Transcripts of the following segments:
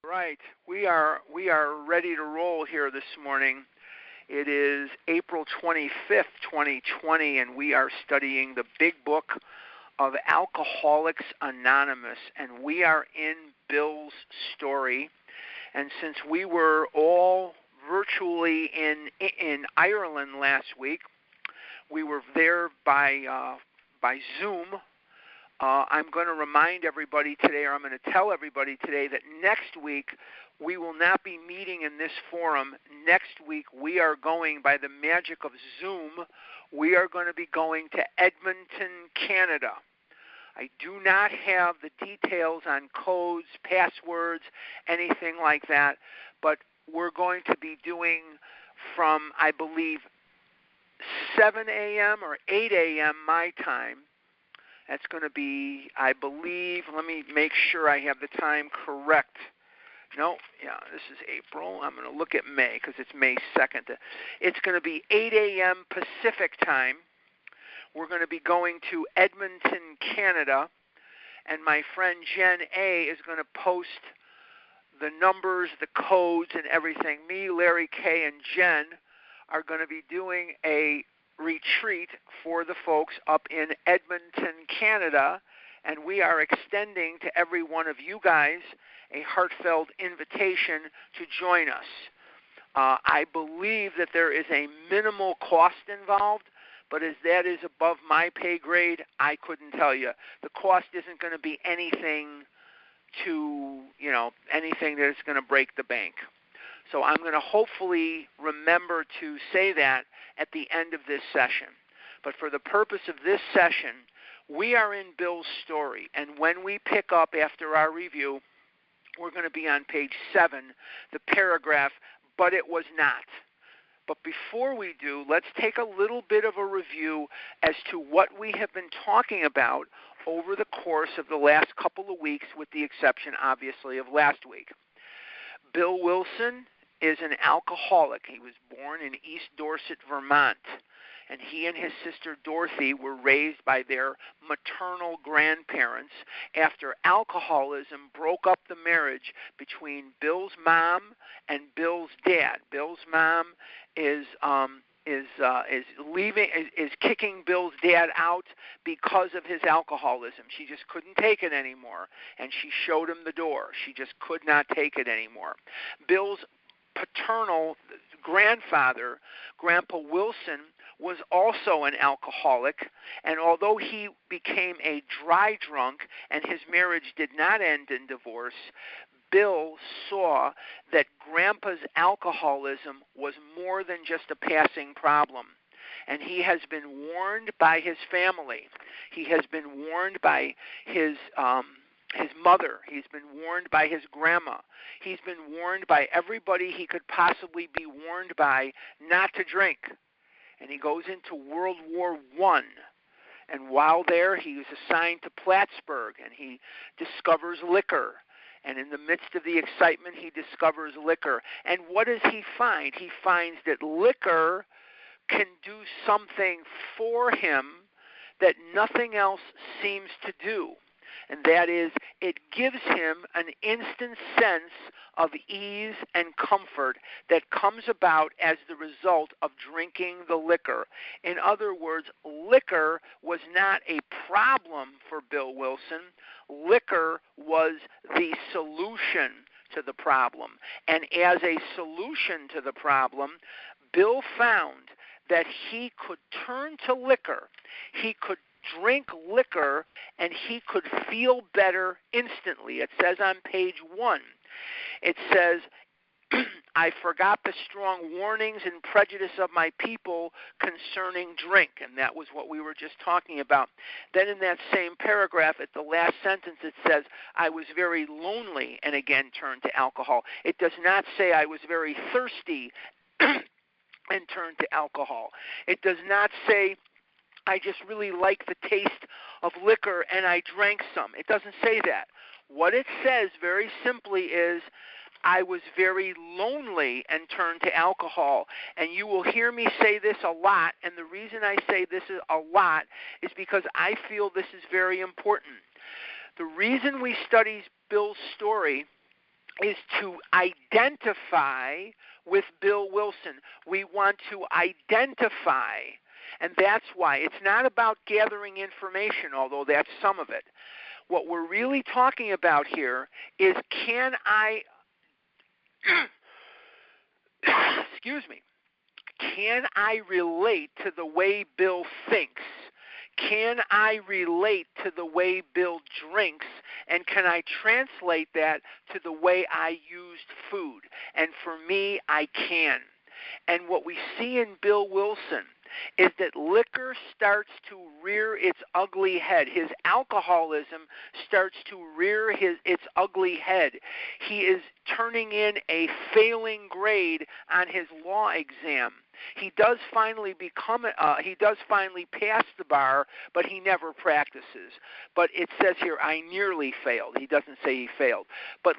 Right. We are ready to roll here this morning. It is April 25th, 2020, and we are studying the big book of Alcoholics Anonymous, and we are in Bill's story. And since we were all virtually in Ireland last week, we were there by Zoom. I'm going to remind everybody today, or I'm going to tell everybody today, that next week we will not be meeting in this forum. Next week we are going, by the magic of Zoom, we are going to be going to Edmonton, Canada. I do not have the details on codes, passwords, anything like that, but we're going to be doing from, I believe, 7 a.m. or 8 a.m. my time. That's going to be, I believe, let me make sure I have the time correct. No, yeah, this is April. I'm going to look at May because it's May 2nd. It's going to be 8 a.m. Pacific time. We're going to be going to Edmonton, Canada, and my friend Jen A. is going to post the numbers, the codes, and everything. Me, Larry K., and Jen are going to be doing a retreat for the folks up in Edmonton, Canada, and we are extending to every one of you guys a heartfelt invitation to join us. I believe that there is a minimal cost involved, but as that is above my pay grade, I couldn't tell you. The cost isn't going to be anything anything that is going to break the bank. So I'm going to hopefully remember to say that at the end of this session. But for the purpose of this session, we are in Bill's story. And when we pick up after our review, we're going to be on page 7, the paragraph, "But it was not." But before we do, let's take a little bit of a review as to what we have been talking about over the course of the last couple of weeks, with the exception, obviously, of last week. Bill Wilson is an alcoholic. He was born in East Dorset, Vermont, and he and his sister Dorothy were raised by their maternal grandparents after alcoholism broke up the marriage between Bill's mom and Bill's dad. Bill's mom is kicking Bill's dad out because of his alcoholism. She just couldn't take it anymore, and she showed him the door. She just could not take it anymore. Bill's paternal grandfather, Grandpa Wilson, was also an alcoholic, and although he became a dry drunk and his marriage did not end in divorce, Bill saw that Grandpa's alcoholism was more than just a passing problem. And he has been warned by his family. He has been warned by his mother. He's been warned by his grandma. He's been warned by everybody he could possibly be warned by not to drink. And he goes into World War I. And while there, he was assigned to Plattsburgh, and he discovers liquor. And in the midst of the excitement, he discovers liquor. And what does he find? He finds that liquor can do something for him that nothing else seems to do. And that is, it gives him an instant sense of ease and comfort that comes about as the result of drinking the liquor. In other words, liquor was not a problem for Bill Wilson. Liquor was the solution to the problem. And as a solution to the problem, Bill found that he could turn to liquor. He could drink liquor, and he could feel better instantly. It says on page 1, it says, "I forgot the strong warnings and prejudice of my people concerning drink." And that was what we were just talking about. Then in that same paragraph, at the last sentence, it says, "I was very lonely," and again turned to alcohol. It does not say I was very thirsty and turned to alcohol. It does not say I just really like the taste of liquor and I drank some. It doesn't say that. What it says very simply is, I was very lonely and turned to alcohol. And you will hear me say this a lot, and the reason I say this a lot is because I feel this is very important. The reason we study Bill's story is to identify with Bill Wilson. We want to identify, and that's why. It's not about gathering information, although that's some of it. What we're really talking about here is, can I, excuse me, can I relate to the way Bill thinks? Can I relate to the way Bill drinks? And can I translate that to the way I used food? And for me, I can. And what we see in Bill Wilson is that liquor starts to rear its ugly head. His alcoholism starts to rear its ugly head. He is turning in a failing grade on his law exam. He does finally pass the bar, but he never practices. But it says here, I nearly failed. He doesn't say he failed. But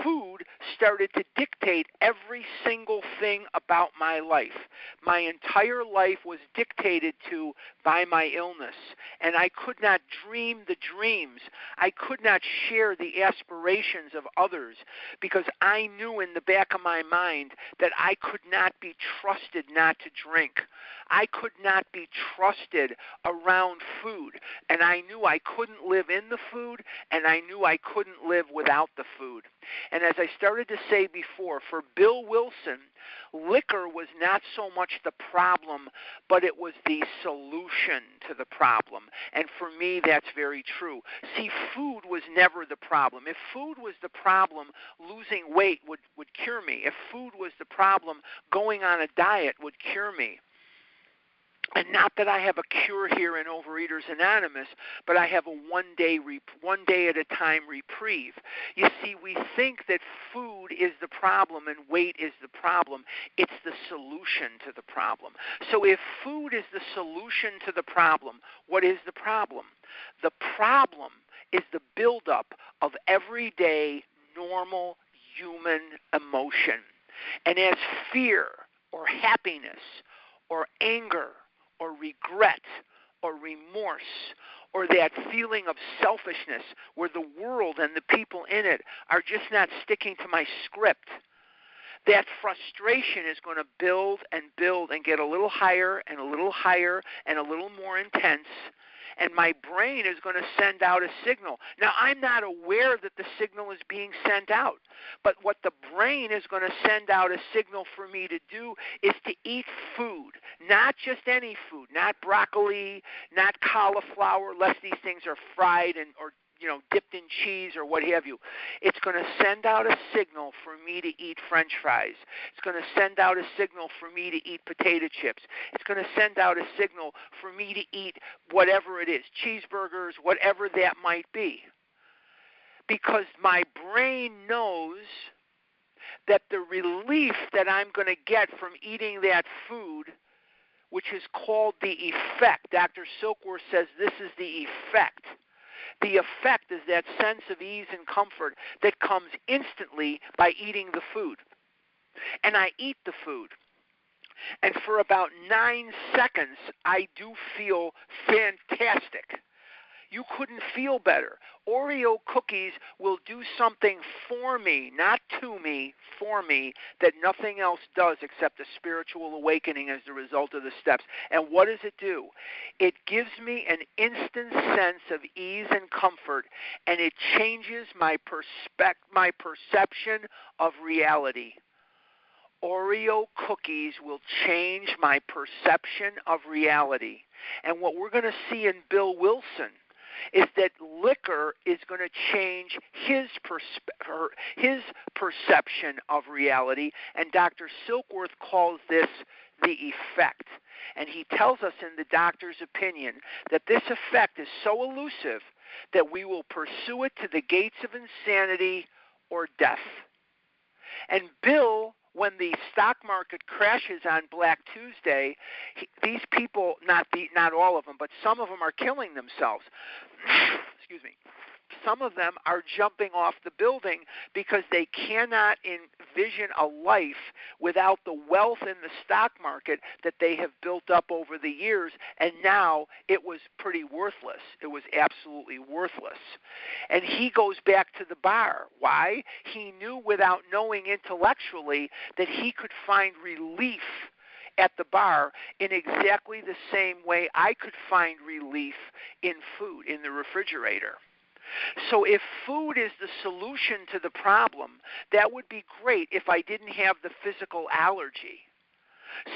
food started to dictate every single thing about my life. My entire life was dictated to by my illness, and I could not dream the dreams. I could not share the aspirations of others because I knew in the back of my mind that I could not be trusted not to drink. I could not be trusted around food, and I knew I couldn't live in the food, and I knew I couldn't live without the food. And as I started to say before, for Bill Wilson, liquor was not so much the problem, but it was the solution to the problem. And for me, that's very true. See, food was never the problem. If food was the problem, losing weight would cure me. If food was the problem, going on a diet would cure me. And not that I have a cure here in Overeaters Anonymous, but I have a one day at a time reprieve. You see, we think that food is the problem and weight is the problem. It's the solution to the problem. So if food is the solution to the problem, what is the problem? The problem is the buildup of everyday, normal human emotion. And as fear or happiness or anger or regret or remorse or that feeling of selfishness where the world and the people in it are just not sticking to my script, that frustration is going to build and get a little higher and a little higher and a little more intense, and my brain is going to send out a signal. Now, I'm not aware that the signal is being sent out, but what the brain is going to send out a signal for me to do is to eat food, not just any food, not broccoli, not cauliflower, unless these things are fried or dipped in cheese or what have you. It's going to send out a signal for me to eat French fries. It's going to send out a signal for me to eat potato chips. It's going to send out a signal for me to eat whatever it is, cheeseburgers, whatever that might be. Because my brain knows that the relief that I'm going to get from eating that food, which is called the effect, Dr. Silkworth says this is the effect. The effect is that sense of ease and comfort that comes instantly by eating the food. And I eat the food. And for about 9 seconds, I do feel fantastic. You couldn't feel better. Oreo cookies will do something for me, not to me, for me, that nothing else does except a spiritual awakening as the result of the steps. And what does it do? It gives me an instant sense of ease and comfort, and it changes my perception of reality. Oreo cookies will change my perception of reality. And what we're going to see in Bill Wilson is that liquor is going to change his perception of reality, and Dr. Silkworth calls this the effect. And he tells us in the doctor's opinion that this effect is so elusive that we will pursue it to the gates of insanity or death. And Bill, when the stock market crashes on Black Tuesday, these people, not all of them, but some of them are killing themselves. Excuse me. Some of them are jumping off the building because they cannot envision a life without the wealth in the stock market that they have built up over the years, and now it was pretty worthless. It was absolutely worthless. And he goes back to the bar. Why? He knew without knowing intellectually that he could find relief at the bar in exactly the same way I could find relief in food, in the refrigerator. So if food is the solution to the problem, that would be great if I didn't have the physical allergy.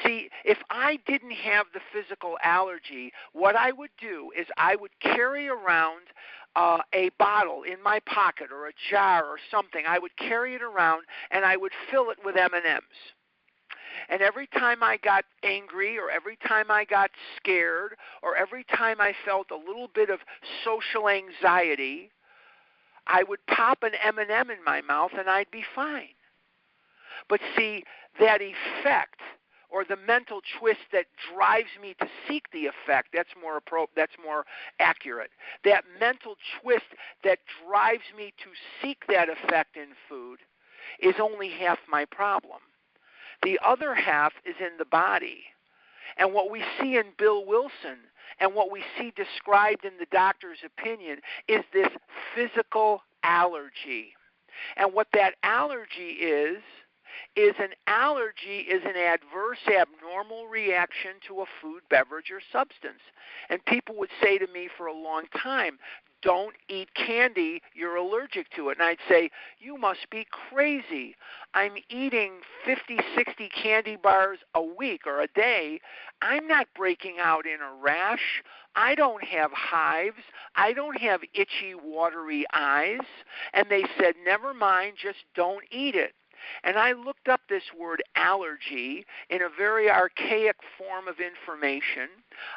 See, if I didn't have the physical allergy, what I would do is I would carry around a bottle in my pocket or a jar or something. I would carry it around and I would fill it with M&Ms. And every time I got angry or every time I got scared or every time I felt a little bit of social anxiety, I would pop an M&M in my mouth and I'd be fine. But see, that effect or the mental twist that drives me to seek the effect, that's more accurate. That mental twist that drives me to seek that effect in food is only half my problem. The other half is in the body. And what we see in Bill Wilson and what we see described in the doctor's opinion is this physical allergy. And what that allergy is an adverse, abnormal reaction to a food, beverage, or substance. And people would say to me for a long time, don't eat candy, you're allergic to it. And I'd say, you must be crazy. I'm eating 50, 60 candy bars a week or a day. I'm not breaking out in a rash. I don't have hives. I don't have itchy, watery eyes. And they said, never mind, just don't eat it. And I looked up this word allergy in a very archaic form of information.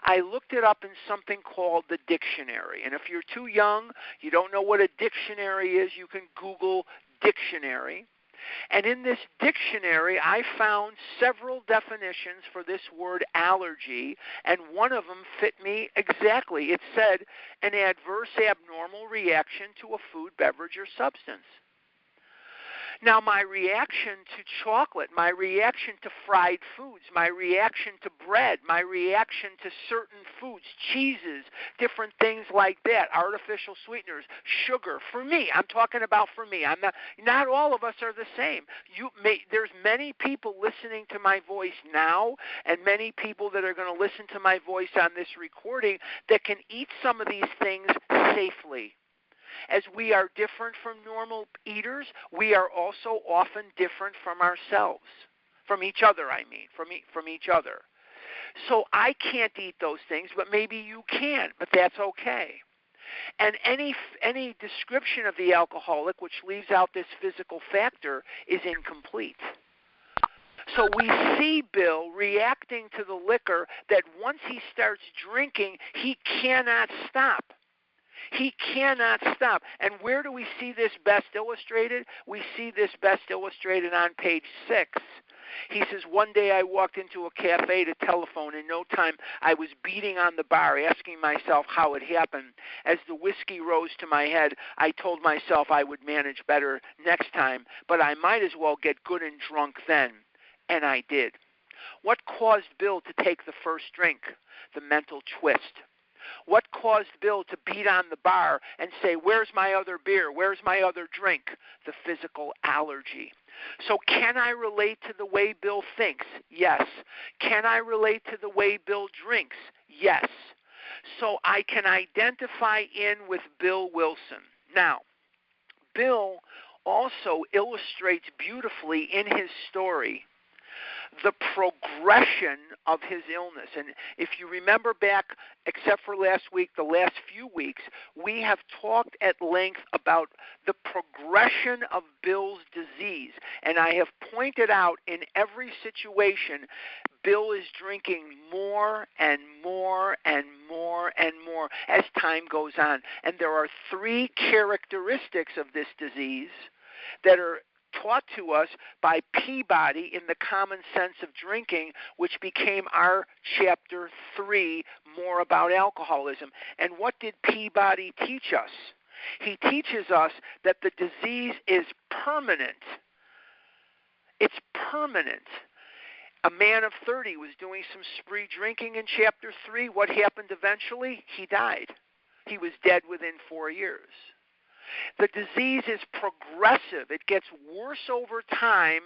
I looked it up in something called the dictionary. And if you're too young, you don't know what a dictionary is, you can Google dictionary. And in this dictionary, I found several definitions for this word allergy, and one of them fit me exactly. It said, an adverse, abnormal reaction to a food, beverage, or substance. Now, my reaction to chocolate, my reaction to fried foods, my reaction to bread, my reaction to certain foods, cheeses, different things like that, artificial sweeteners, sugar, for me, I'm talking about for me. Not all of us are the same. There's many people listening to my voice now and many people that are going to listen to my voice on this recording that can eat some of these things safely. As we are different from normal eaters, we are also often different from ourselves, from each other, from each other. So I can't eat those things, but maybe you can, but that's okay. And any description of the alcoholic which leaves out this physical factor is incomplete. So we see Bill reacting to the liquor that once he starts drinking, he cannot stop. He cannot stop. And where do we see this best illustrated? We see this best illustrated on page 6. He says, one day I walked into a cafe to telephone. In no time, I was beating on the bar, asking myself how it happened. As the whiskey rose to my head, I told myself I would manage better next time, but I might as well get good and drunk then. And I did. What caused Bill to take the first drink? The mental twist. What caused Bill to beat on the bar and say, where's my other beer? Where's my other drink? The physical allergy. So can I relate to the way Bill thinks? Yes. Can I relate to the way Bill drinks? Yes. So I can identify in with Bill Wilson. Now, Bill also illustrates beautifully in his story the progression of his illness. And if you remember back, except for last week, the last few weeks, we have talked at length about the progression of Bill's disease. And I have pointed out in every situation, Bill is drinking more and more and more and more as time goes on. And there are 3 characteristics of this disease that are taught to us by Peabody in the Common Sense of Drinking, which became our chapter 3, more about alcoholism. And what did Peabody teach us? He teaches us that the disease is permanent. It's permanent. A man of 30 was doing some spree drinking in chapter 3. What happened eventually? He died. He was dead within 4 years. The disease is progressive. It gets worse over time,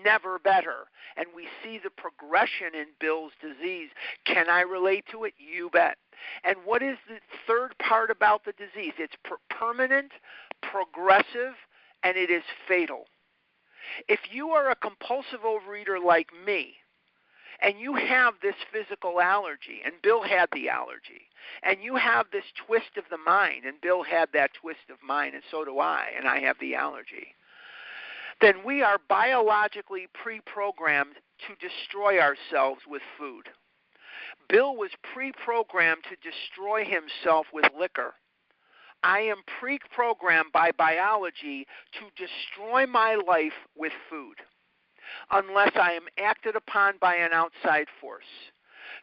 never better. And we see the progression in Bill's disease. Can I relate to it? You bet. And what is the third part about the disease? It's permanent, progressive, and it is fatal. If you are a compulsive overeater like me, and you have this physical allergy, and Bill had the allergy, and you have this twist of the mind, and Bill had that twist of mind, and so do I, and I have the allergy, then we are biologically pre-programmed to destroy ourselves with food. Bill was pre-programmed to destroy himself with liquor. I am pre-programmed by biology to destroy my life with food, unless I am acted upon by an outside force.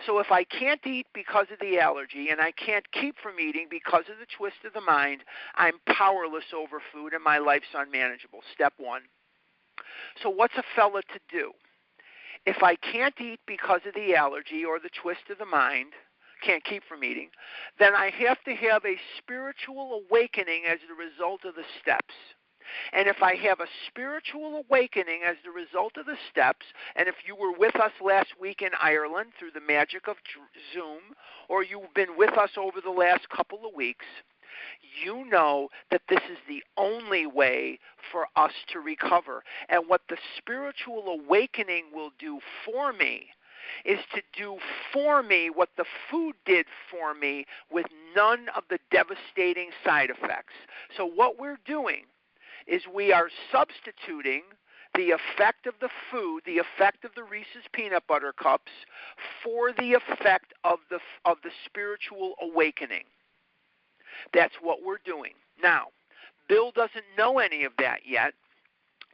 So if I can't eat because of the allergy and I can't keep from eating because of the twist of the mind, I'm powerless over food and my life's unmanageable. Step one. So what's a fella to do? If I can't eat because of the allergy or the twist of the mind, can't keep from eating, then I have to have a spiritual awakening as the result of the steps. And if I have a spiritual awakening as the result of the steps, and if you were with us last week in Ireland through the magic of Zoom, or you've been with us over the last couple of weeks, you know that this is the only way for us to recover. And what the spiritual awakening will do for me is to do for me what the food did for me with none of the devastating side effects. So what we're doing is we are substituting the effect of the food, the effect of the Reese's peanut butter cups, for the effect of the spiritual awakening. That's what we're doing. Now, Bill doesn't know any of that yet.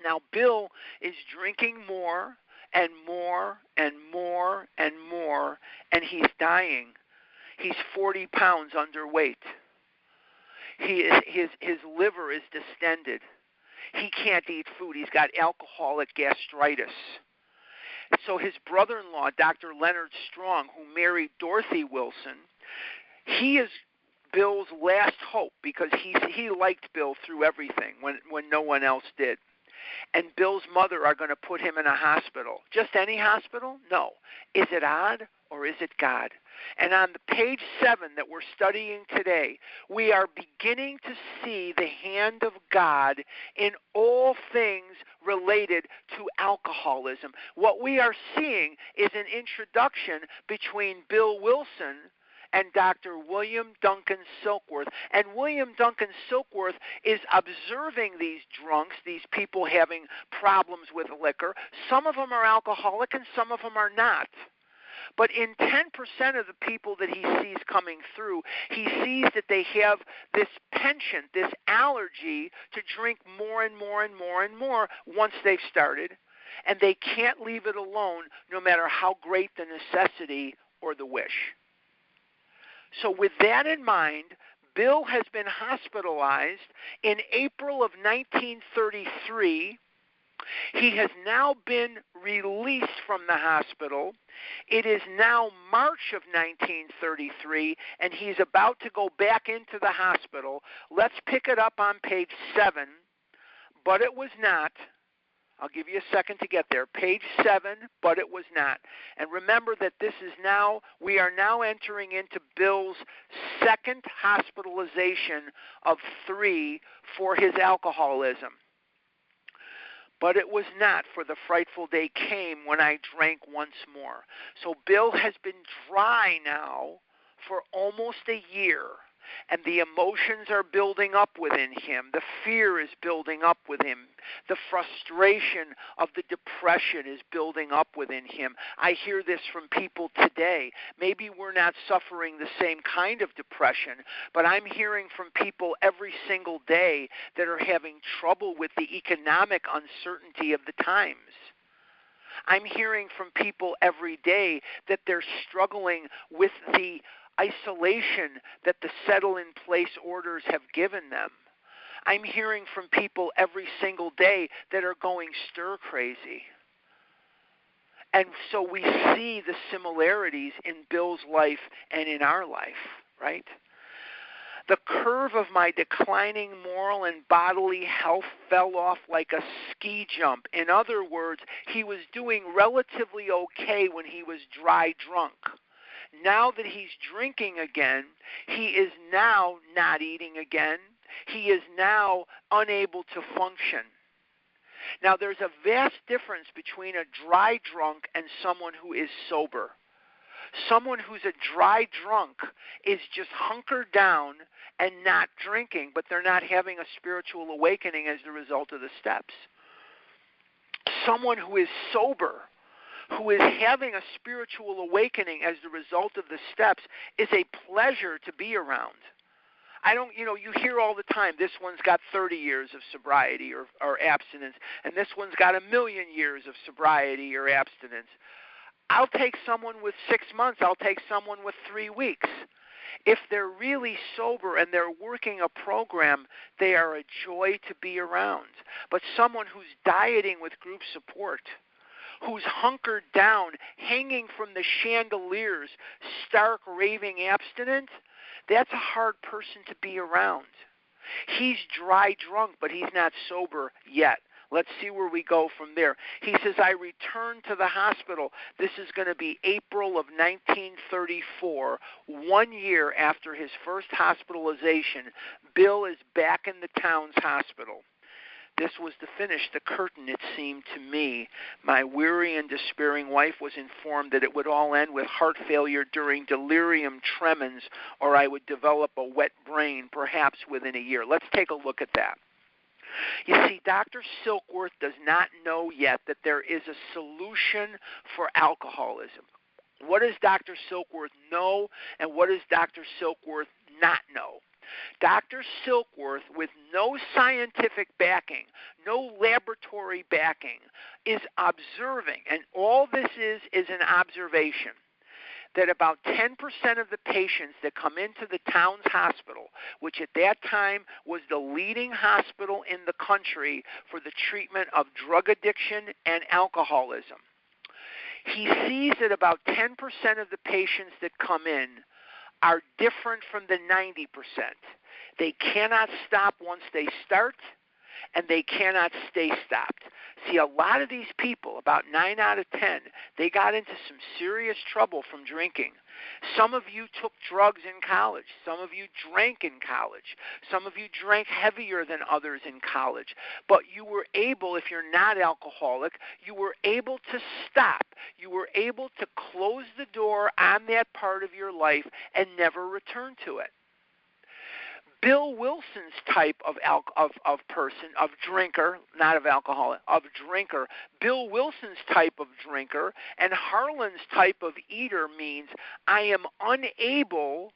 Now, Bill is drinking more and more and more and more, and he's dying. He's 40 pounds underweight. His liver is distended. He can't eat food. He's got alcoholic gastritis. So his brother-in-law, Dr. Leonard Strong, who married Dorothy Wilson, he is Bill's last hope because he liked Bill through everything when no one else did. And Bill's mother are going to put him in a hospital. Just any hospital? No. Is it odd or is it God? And on the page 7 that we're studying today, we are beginning to see the hand of God in all things related to alcoholism. What we are seeing is an introduction between Bill Wilson and Dr. William Duncan Silkworth. And William Duncan Silkworth is observing these drunks, these people having problems with liquor. Some of them are alcoholic and some of them are not. But in 10% of the people that he sees coming through, he sees that they have this penchant, this allergy to drink more and more and more and more once they've started. And they can't leave it alone no matter how great the necessity or the wish. So with that in mind, Bill has been hospitalized in April of 1933. He has now been released from the hospital. It is now March of 1933, and he's about to go back into the hospital. Let's pick it up on page 7. But it was not. I'll give you a second to get there. Page 7, but it was not. And remember that we are now entering into Bill's second hospitalization of 3 for his alcoholism. But it was not, for the frightful day came when I drank once more. So Bill has been dry now for almost a year, and the emotions are building up within him. The fear is building up with him. The frustration of the depression is building up within him. I hear this from people today. Maybe we're not suffering the same kind of depression, but I'm hearing from people every single day that are having trouble with the economic uncertainty of the times. I'm hearing from people every day that they're struggling with the isolation that the settle-in-place orders have given them. I'm hearing from people every single day that are going stir-crazy. And so we see the similarities in Bill's life and in our life, right? The curve of my declining moral and bodily health fell off like a ski jump. In other words, he was doing relatively okay when he was dry drunk. Now that he's drinking again, he is now not eating again. He is now unable to function. Now, there's a vast difference between a dry drunk and someone who is sober. Someone who's a dry drunk is just hunkered down and not drinking, but they're not having a spiritual awakening as the result of the steps. Someone who is sober, who is having a spiritual awakening as the result of the steps, is a pleasure to be around. You hear all the time, this one's got 30 years of sobriety or abstinence, and this one's got 1,000,000 years of sobriety or abstinence. I'll take someone with 6 months. I'll take someone with 3 weeks. If they're really sober and they're working a program, they are a joy to be around. But someone who's dieting with group support, who's hunkered down, hanging from the chandeliers, stark, raving abstinent, that's a hard person to be around. He's dry drunk, but he's not sober yet. Let's see where we go from there. He says, I returned to the hospital. This is going to be April of 1934, 1 year after his first hospitalization. Bill is back in the town's hospital. This was to finish the curtain, it seemed to me. My weary and despairing wife was informed that it would all end with heart failure during delirium tremens, or I would develop a wet brain, perhaps within a year. Let's take a look at that. You see, Dr. Silkworth does not know yet that there is a solution for alcoholism. What does Dr. Silkworth know, and what does Dr. Silkworth not know? Dr. Silkworth, with no scientific backing, no laboratory backing, is observing, and all this is an observation, that about 10% of the patients that come into the town's hospital, which at that time was the leading hospital in the country for the treatment of drug addiction and alcoholism, he sees that about 10% of the patients that come in are different from the 90%. They cannot stop once they start, and they cannot stay stopped. See, a lot of these people, about 9 out of 10, they got into some serious trouble from drinking. Some of you took drugs in college. Some of you drank in college. Some of you drank heavier than others in college. But you were able, if you're not alcoholic, you were able to stop. You were able to close the door on that part of your life and never return to it. Bill Wilson's type of person, of drinker, not of alcoholic, of drinker, Bill Wilson's type of drinker and Harlan's type of eater means I am unable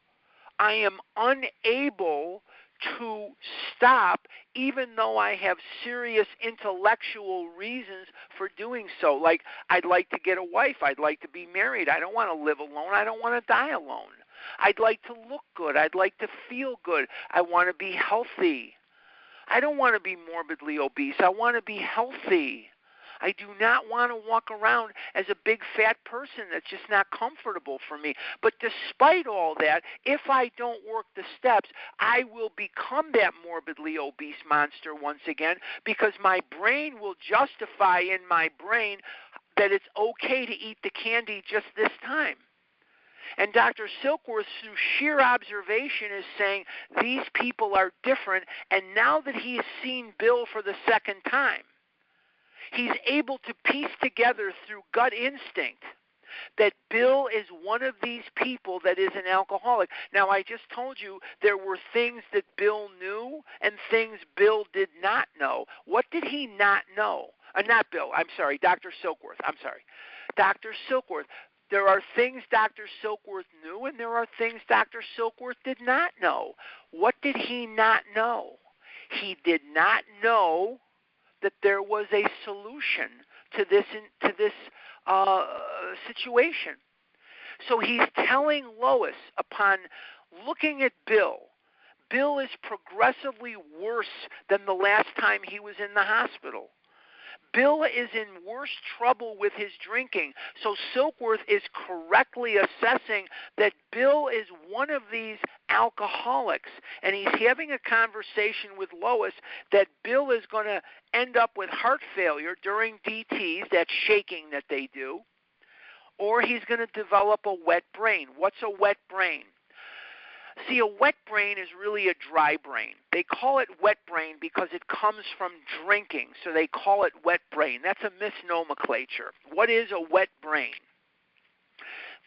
to stop even though I have serious intellectual reasons for doing so. Like, I'd like to get a wife. I'd like to be married. I don't want to live alone. I don't want to die alone. I'd like to look good. I'd like to feel good. I want to be healthy. I don't want to be morbidly obese. I want to be healthy. I do not want to walk around as a big fat person that's just not comfortable for me. But despite all that, if I don't work the steps, I will become that morbidly obese monster once again, because my brain will justify in my brain that it's okay to eat the candy just this time. And Dr. Silkworth, through sheer observation, is saying these people are different, and now that he has seen Bill for the second time, he's able to piece together through gut instinct that Bill is one of these people that is an alcoholic. Now, I just told you there were things that Bill knew and things Bill did not know. What did he not know? Not Bill, I'm sorry, Dr. Silkworth. Dr. Silkworth. There are things Dr. Silkworth knew, and there are things Dr. Silkworth did not know. What did he not know? He did not know that there was a solution to this situation. So he's telling Lois, upon looking at Bill, Bill is progressively worse than the last time he was in the hospital. Bill is in worse trouble with his drinking. So Silkworth is correctly assessing that Bill is one of these alcoholics, and he's having a conversation with Lois that Bill is going to end up with heart failure during DTs, that shaking that they do, or he's going to develop a wet brain. What's a wet brain? See, a wet brain is really a dry brain. They call it wet brain because it comes from drinking, so they call it wet brain. That's a misnomenclature. What is a wet brain?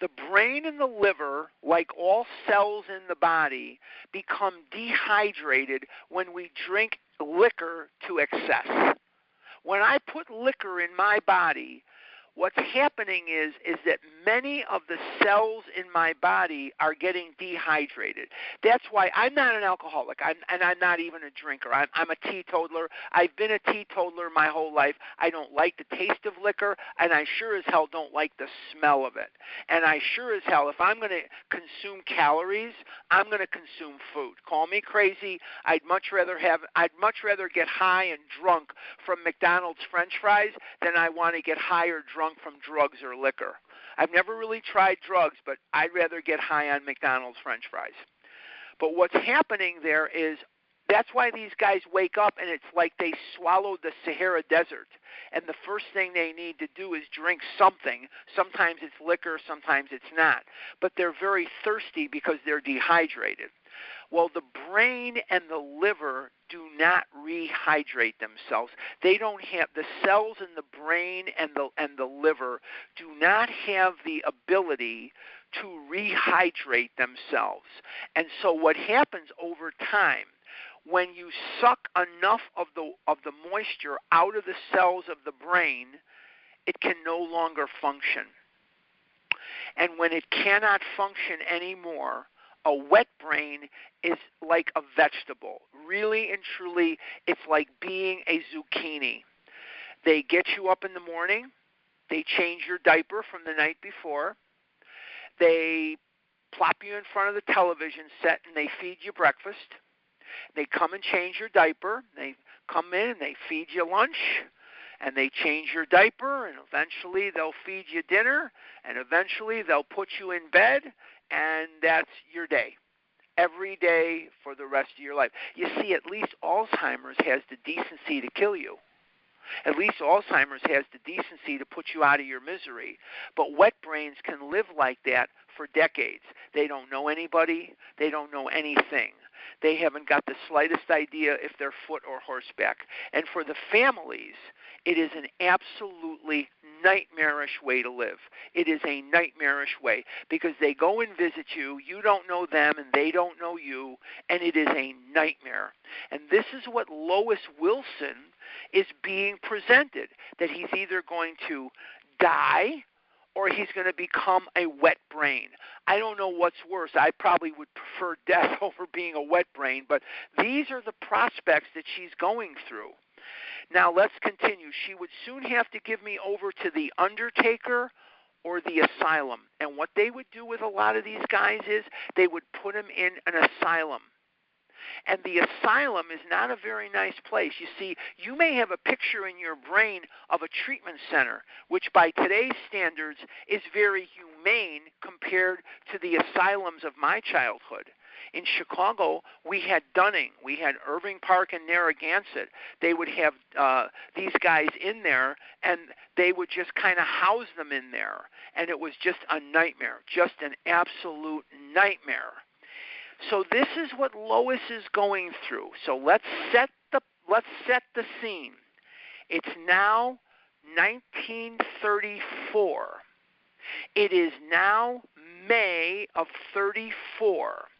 The brain and the liver, like all cells in the body, become dehydrated when we drink liquor to excess. When I put liquor in my body, what's happening is that many of the cells in my body are getting dehydrated. That's why I'm not an alcoholic, and I'm not even a drinker. I'm a teetotaler. I've been a teetotaler my whole life. I don't like the taste of liquor, and I sure as hell don't like the smell of it. And I sure as hell, if I'm going to consume calories, I'm going to consume food. Call me crazy. I'd much rather get high and drunk from McDonald's French fries than I want to get high or drunk from drugs or liquor. I've never really tried drugs, but I'd rather get high on McDonald's French fries. But what's happening there is that's why these guys wake up and it's like they swallowed the Sahara Desert. And the first thing they need to do is drink something. Sometimes it's liquor, sometimes it's not. But they're very thirsty because they're dehydrated. Well, the brain and the liver do not rehydrate themselves. They don't have the cells in the brain and the liver do not have the ability to rehydrate themselves. And so what happens over time, when you suck enough of the moisture out of the cells of the brain, it can no longer function. And when it cannot function anymore, a wet brain is like a vegetable. Really and truly, it's like being a zucchini. They get you up in the morning. They change your diaper from the night before. They plop you in front of the television set and they feed you breakfast. They come and change your diaper. They come in and they feed you lunch. And they change your diaper, and eventually they'll feed you dinner, and eventually they'll put you in bed, and that's your day. Every day for the rest of your life. You see, at least Alzheimer's has the decency to kill you. At least Alzheimer's has the decency to put you out of your misery. But wet brains can live like that for decades. They don't know anybody. They don't know anything. They haven't got the slightest idea if they're foot or horseback. And for the families, it is an absolutely nightmarish way to live. It is a nightmarish way because they go and visit you, you don't know them, and they don't know you, and it is a nightmare. And this is what Lois Wilson is being presented, that he's either going to die or he's going to become a wet brain. I don't know what's worse. I probably would prefer death over being a wet brain, but these are the prospects that she's going through. Now let's continue. She would soon have to give me over to the undertaker or the asylum. And what they would do with a lot of these guys is they would put them in an asylum. And the asylum is not a very nice place. You see, you may have a picture in your brain of a treatment center, which by today's standards is very humane compared to the asylums of my childhood. In Chicago, we had Dunning, we had Irving Park and Narragansett. They would have these guys in there, and they would just kind of house them in there. And it was just a nightmare, just an absolute nightmare. So this is what Lois is going through. So let's set the scene. It's now 1934. It is now May of 34.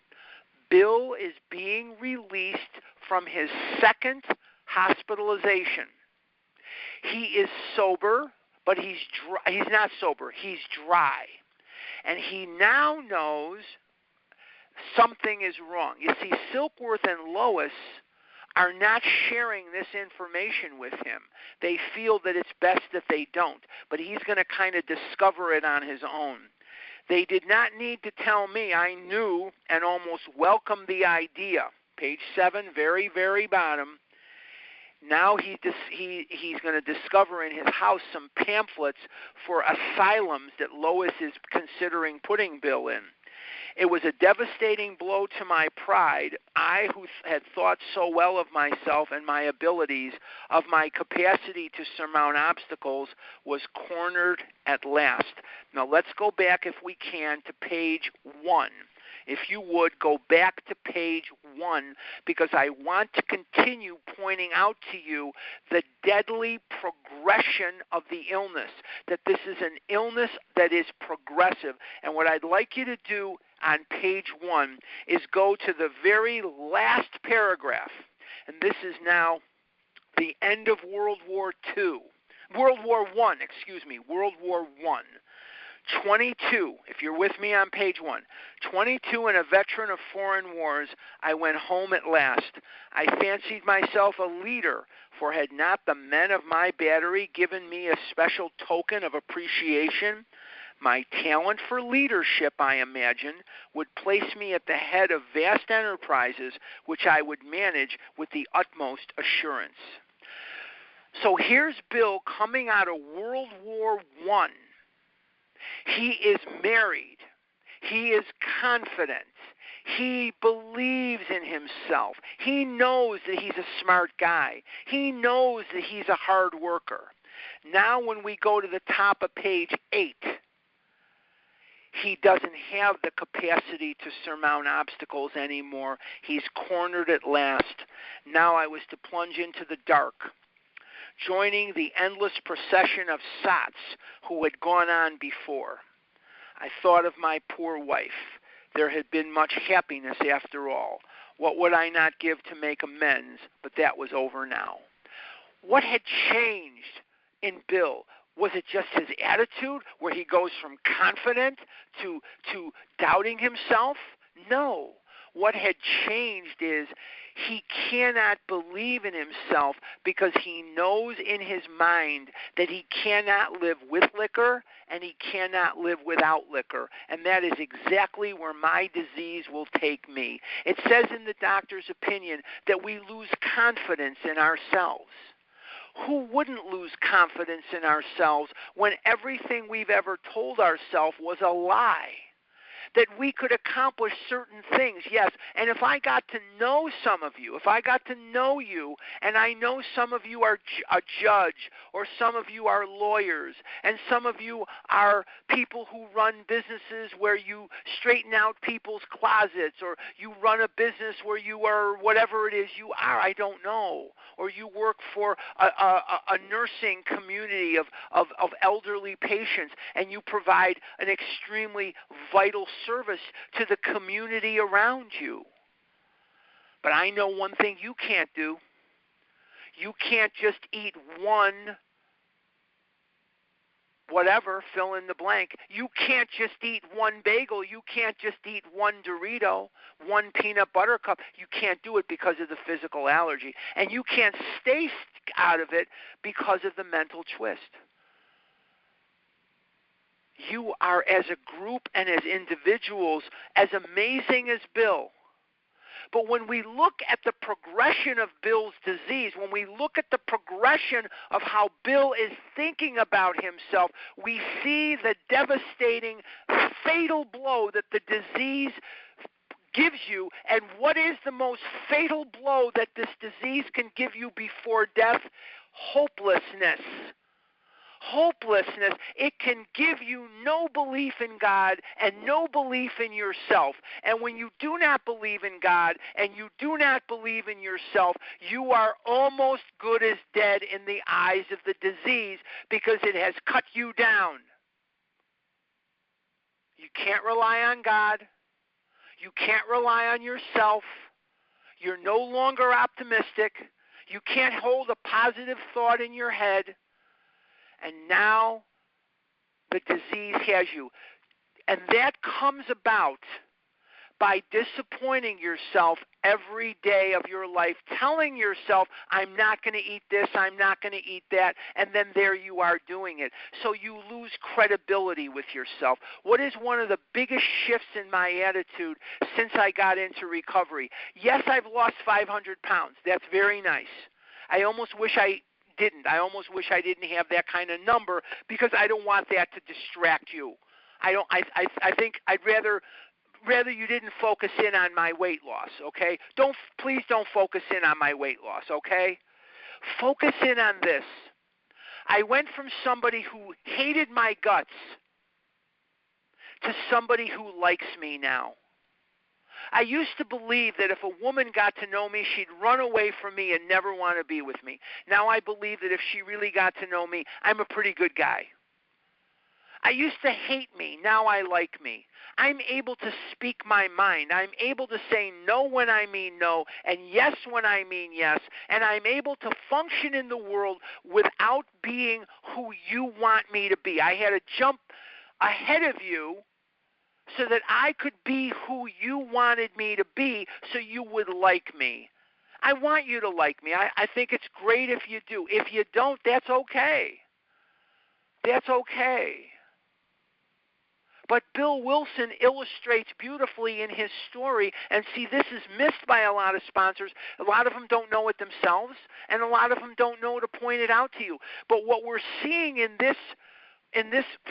Bill is being released from his second hospitalization. He is sober, but he's not sober. He's dry. And he now knows something is wrong. You see, Silkworth and Lois are not sharing this information with him. They feel that it's best that they don't, but he's going to kind of discover it on his own. They did not need to tell me. I knew and almost welcomed the idea. Page 7, very, very bottom. Now he's going to discover in his house some pamphlets for asylums that Lois is considering putting Bill in. It was a devastating blow to my pride. I, who had thought so well of myself and my abilities, of my capacity to surmount obstacles, was cornered at last. Now let's go back, if we can, to page 1. If you would, go back to page 1, because I want to continue pointing out to you the deadly progression of the illness, that this is an illness that is progressive. And what I'd like you to do on page 1 is go to the very last paragraph. And this is now the end of World War I. World War 1. 22, if you're with me on page 1, 22 and a veteran of foreign wars, I went home at last. I fancied myself a leader, for had not the men of my battery given me a special token of appreciation? My talent for leadership, I imagine, would place me at the head of vast enterprises which I would manage with the utmost assurance. So here's Bill coming out of World War I. He is married. He is confident. He believes in himself. He knows that he's a smart guy. He knows that he's a hard worker. Now when we go to the top of page 8, he doesn't have the capacity to surmount obstacles anymore. He's cornered at last. Now I was to plunge into the dark, joining the endless procession of sots who had gone on before. I thought of my poor wife. There had been much happiness after all. What would I not give to make amends? But that was over now. What had changed in Bill? Was it just his attitude, where he goes from confident to doubting himself? No. What had changed is he cannot believe in himself because he knows in his mind that he cannot live with liquor and he cannot live without liquor. And that is exactly where my disease will take me. It says in the doctor's opinion that we lose confidence in ourselves. Who wouldn't lose confidence in ourselves when everything we've ever told ourselves was a lie? That we could accomplish certain things, yes. And if I got to know some of you, if I got to know you, and I know some of you are a judge, or some of you are lawyers, and some of you are people who run businesses where you straighten out people's closets, or you run a business where you are whatever it is you are, I don't know, or you work for a nursing community of elderly patients, and you provide an extremely vital service to the community around you. But I know one thing you can't do. You can't just eat one whatever, fill in the blank. You can't just eat one bagel. You can't just eat one Dorito, one peanut butter cup. You can't do it because of the physical allergy. And you can't stay out of it because of the mental twist. You are, as a group and as individuals, as amazing as Bill. But when we look at the progression of Bill's disease, when we look at the progression of how Bill is thinking about himself, we see the devastating, fatal blow that the disease gives you. And what is the most fatal blow that this disease can give you before death? Hopelessness. Hopelessness. It can give you no belief in God and no belief in yourself. And when you do not believe in God and you do not believe in yourself, you are almost good as dead in the eyes of the disease because it has cut you down. You can't rely on God. You can't rely on yourself. You're no longer optimistic. You can't hold a positive thought in your head. And now the disease has you. And that comes about by disappointing yourself every day of your life, telling yourself, I'm not going to eat this, I'm not going to eat that, and then there you are doing it. So you lose credibility with yourself. What is one of the biggest shifts in my attitude since I got into recovery? Yes, I've lost 500 pounds. That's very nice. I almost wish I didn't. I almost wish I didn't have that kind of number because I don't want that to distract you. I think I'd rather you didn't focus in on my weight loss, okay? Please don't focus in on my weight loss, okay? Focus in on this. I went from somebody who hated my guts to somebody who likes me now. I used to believe that if a woman got to know me, she'd run away from me and never want to be with me. Now I believe that if she really got to know me, I'm a pretty good guy. I used to hate me. Now I like me. I'm able to speak my mind. I'm able to say no when I mean no and yes when I mean yes. And I'm able to function in the world without being who you want me to be. I had to jump ahead of you so that I could be who you wanted me to be so you would like me. I want you to like me. I think it's great if you do. If you don't, that's okay. That's okay. But Bill Wilson illustrates beautifully in his story, and see, this is missed by a lot of sponsors. A lot of them don't know it themselves, and a lot of them don't know to point it out to you. But what we're seeing in this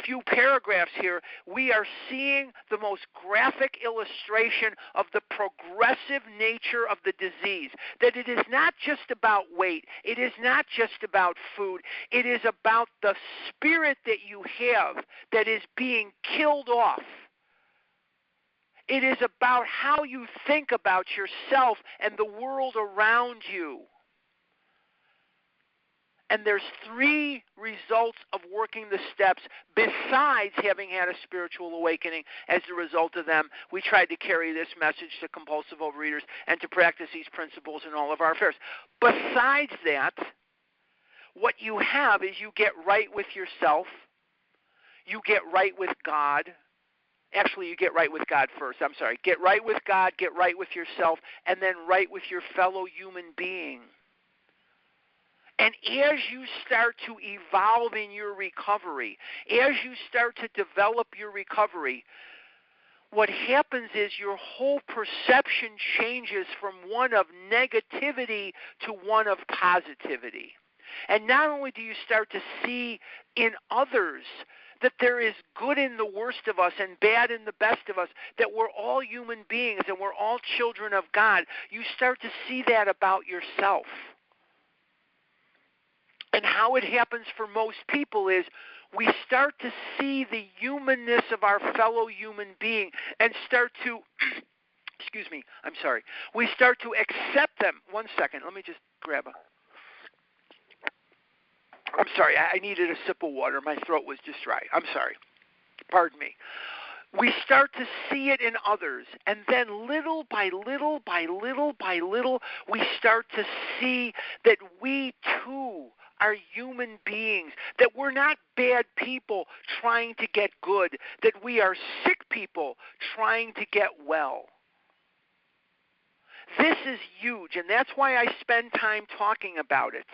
few paragraphs here, we are seeing the most graphic illustration of the progressive nature of the disease, that it is not just about weight, it is not just about food, it is about the spirit that you have that is being killed off. It is about how you think about yourself and the world around you. And there's 3 results of working the steps besides having had a spiritual awakening as a result of them. We tried to carry this message to compulsive overeaters and to practice these principles in all of our affairs. Besides that, what you have is you get right with yourself, you get right with God. Actually, you get right with God first. I'm sorry. Get right with God, get right with yourself, and then right with your fellow human being. And as you start to evolve in your recovery, as you start to develop your recovery, what happens is your whole perception changes from one of negativity to one of positivity. And not only do you start to see in others that there is good in the worst of us and bad in the best of us, that we're all human beings and we're all children of God, you start to see that about yourself. And how it happens for most people is we start to see the humanness of our fellow human being and start to, we start to accept them. One second, let me just grab I'm sorry, I needed a sip of water. My throat was just dry. I'm sorry. Pardon me. We start to see it in others, and then little by little by little by little, we start to see that we too are human beings, that we're not bad people trying to get good, that we are sick people trying to get well. This is huge, and that's why I spend time talking about it.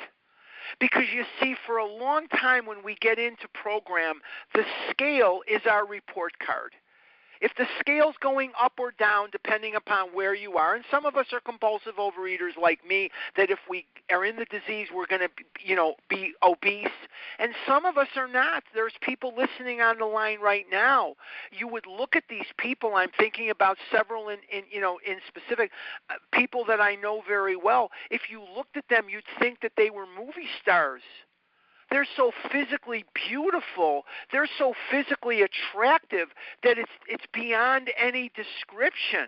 Because you see, for a long time when we get into program, the scale is our report card. If the scale's going up or down depending upon where you are, and some of us are compulsive overeaters like me, that if we are in the disease we're going to be obese, and some of us are not. There's people listening on the line right now. You would look at these people. I'm thinking about several in specific people that I know very well. If you looked at them, you'd think that they were movie stars. They're so physically beautiful, they're so physically attractive that it's beyond any description.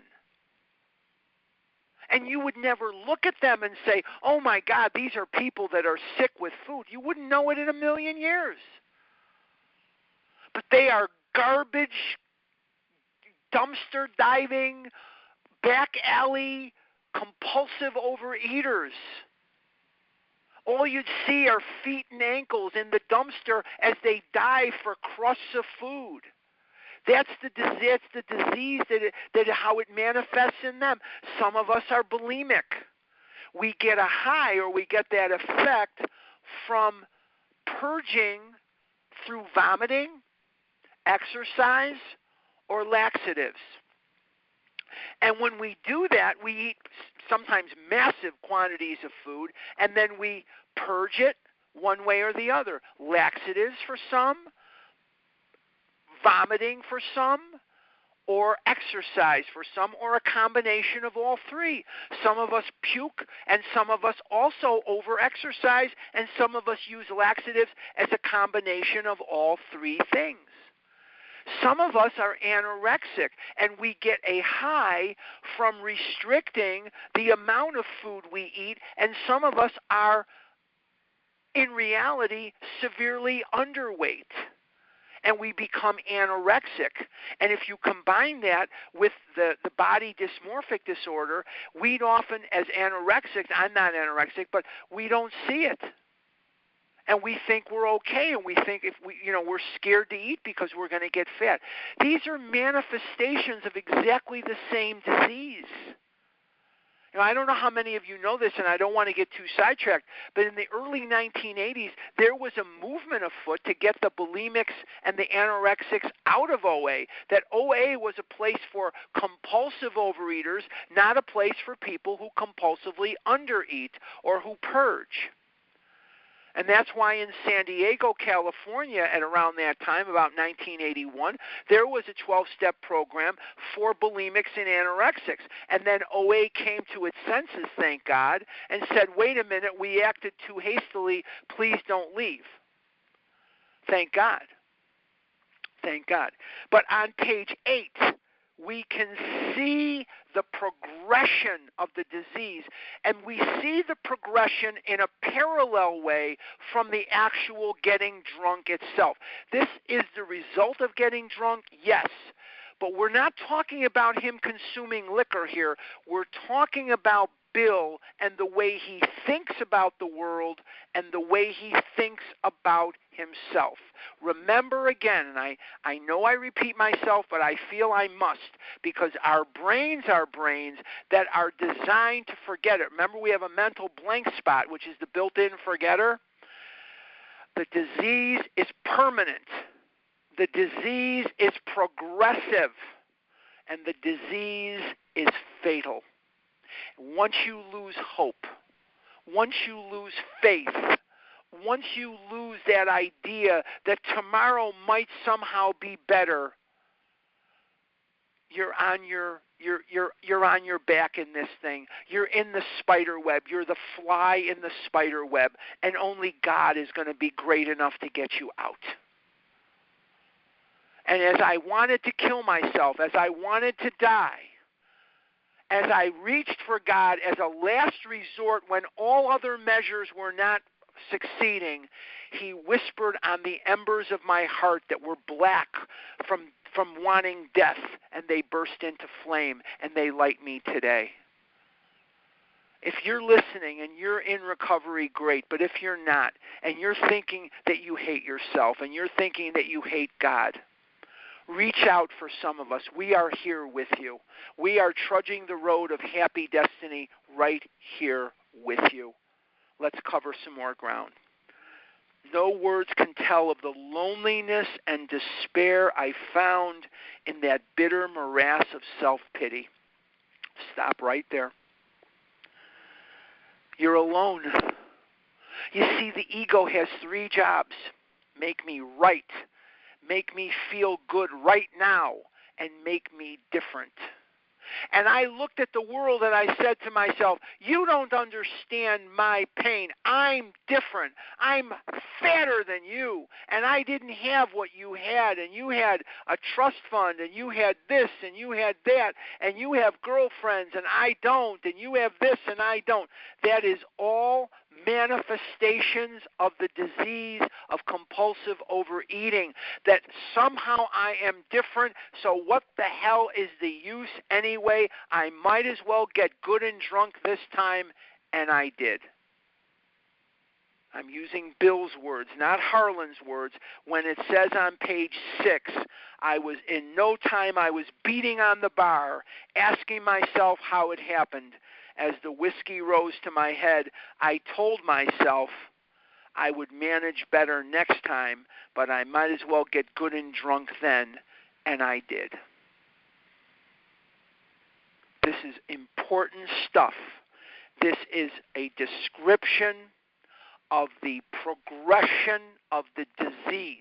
And you would never look at them and say, oh my God, these are people that are sick with food. You wouldn't know it in a million years. But they are garbage, dumpster diving, back alley, compulsive overeaters. All you'd see are feet and ankles in the dumpster as they dive for crusts of food. That's the disease that how it manifests in them. Some of us are bulimic. We get a high, or we get that effect from purging through vomiting, exercise, or laxatives. And when we do that, we eat sometimes massive quantities of food, and then we purge it one way or the other. Laxatives for some, vomiting for some, or exercise for some, or a combination of all three. Some of us puke, and some of us also over-exercise, and some of us use laxatives as a combination of all three things. Some of us are anorexic, and we get a high from restricting the amount of food we eat, and some of us are, in reality, severely underweight, and we become anorexic. And if you combine that with the body dysmorphic disorder, we'd often, as anorexics, I'm not anorexic, but we don't see it. And we think we're okay, and we think if we're scared to eat because we're going to get fat. These are manifestations of exactly the same disease. I don't know how many of you know this, and I don't want to get too sidetracked, but in the early 1980s, there was a movement afoot to get the bulimics and the anorexics out of OA, that OA was a place for compulsive overeaters, not a place for people who compulsively undereat or who purge. And that's why in San Diego, California, at around that time, about 1981, there was a 12-step program for bulimics and anorexics. And then OA came to its senses, thank God, and said, wait a minute, we acted too hastily, please don't leave. Thank God. Thank God. But on page 8, we can see the progression of the disease, and we see the progression in a parallel way from the actual getting drunk itself. This is the result of getting drunk, yes, but we're not talking about him consuming liquor here. We're talking about Bill and the way he thinks about the world and the way he thinks about himself. Remember again, and I know I repeat myself, but I feel I must, because our brains are brains that are designed to forget it. Remember, we have a mental blank spot, which is the built-in forgetter. The disease is permanent. The disease is progressive. And the disease is fatal. Once you lose hope, once you lose faith, once you lose that idea that tomorrow might somehow be better, you're on your back in this thing. You're in the spider web. You're the fly in the spider web, and only God is going to be great enough to get you out. And as I wanted to kill myself, as I wanted to die, as I reached for God as a last resort when all other measures were not succeeding, he whispered on the embers of my heart that were black from wanting death, and they burst into flame, and they light me today. If you're listening and you're in recovery, great. But if you're not, and you're thinking that you hate yourself, and you're thinking that you hate God, reach out for some of us. We are here with you. We are trudging the road of happy destiny right here with you. Let's cover some more ground. No words can tell of the loneliness and despair I found in that bitter morass of self-pity. Stop right there. You're alone. You see, the ego has 3 jobs. Make me right. Make me feel good right now, and make me different. And I looked at the world and I said to myself, you don't understand my pain. I'm different. I'm fatter than you, and I didn't have what you had, and you had a trust fund, and you had this, and you had that, and you have girlfriends, and I don't, and you have this, and I don't. That is all manifestations of the disease of compulsive overeating, that somehow I am different, so what the hell is the use anyway? I might as well get good and drunk this time, and I did. I'm using Bill's words, not Harlan's words, when it says on page 6, I was in no time, I was beating on the bar, asking myself how it happened. As the whiskey rose to my head, I told myself I would manage better next time, but I might as well get good and drunk then, and I did. This is important stuff. This is a description of the progression of the disease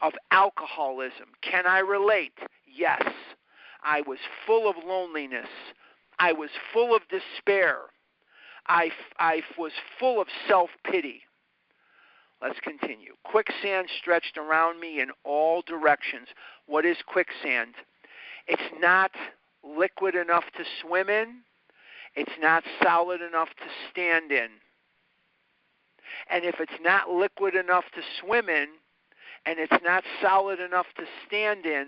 of alcoholism. Can I relate? Yes. I was full of loneliness. I was full of despair. I was full of self-pity. Let's continue. Quicksand stretched around me in all directions. What is quicksand? It's not liquid enough to swim in. It's not solid enough to stand in. And if it's not liquid enough to swim in, and it's not solid enough to stand in,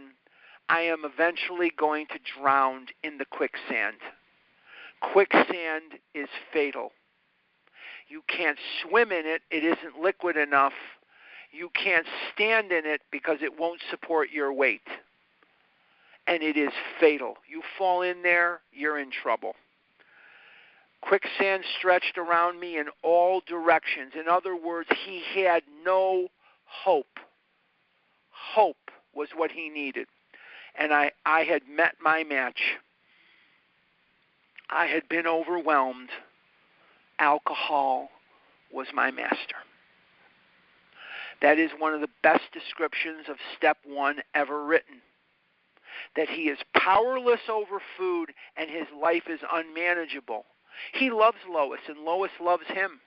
I am eventually going to drown in the quicksand. Quicksand is fatal. You can't swim in it. It isn't liquid enough. You can't stand in it because it won't support your weight. And it is fatal. You fall in there, you're in trouble. Quicksand stretched around me in all directions. In other words, he had no hope. Hope was what he needed. And I had met my match. I had been overwhelmed. Alcohol was my master. That is one of the best descriptions of step one ever written. That he is powerless over food and his life is unmanageable. He loves Lois and Lois loves him.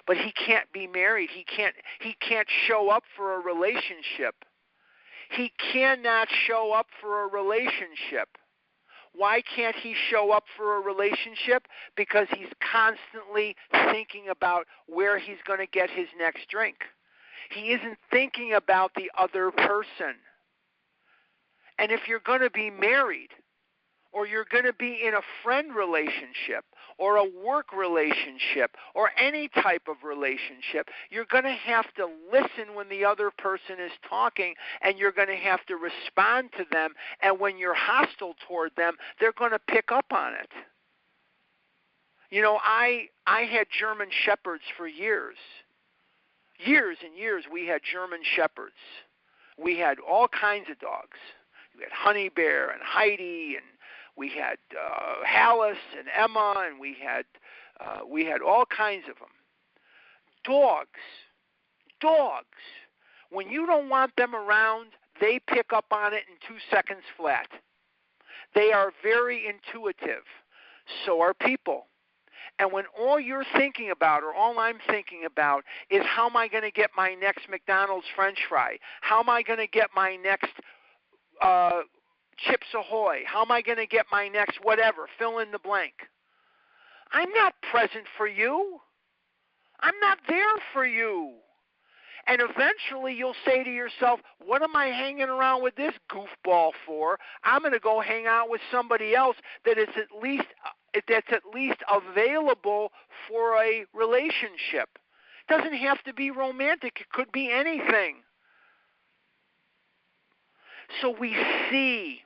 But he can't be married. He can't show up for a relationship. He cannot show up for a relationship. Why can't he show up for a relationship? Because he's constantly thinking about where he's going to get his next drink. He isn't thinking about the other person. And if you're going to be married, or you're going to be in a friend relationship, or a work relationship, or any type of relationship, you're going to have to listen when the other person is talking, and you're going to have to respond to them, and when you're hostile toward them, they're going to pick up on it. You know, I had German Shepherds for years. Years and years we had German Shepherds. We had all kinds of dogs. We had Honey Bear and Heidi, and we had Hallis and Emma, and we had all kinds of them. Dogs. When you don't want them around, they pick up on it in 2 seconds flat. They are very intuitive. So are people. And when all you're thinking about, or all I'm thinking about, is how am I going to get my next McDonald's French fry? How am I going to get my next Chips Ahoy? How am I going to get my next whatever? Fill in the blank. I'm not present for you. I'm not there for you. And eventually you'll say to yourself, what am I hanging around with this goofball for? I'm going to go hang out with somebody else that's at least available for a relationship. It doesn't have to be romantic. It could be anything. So we see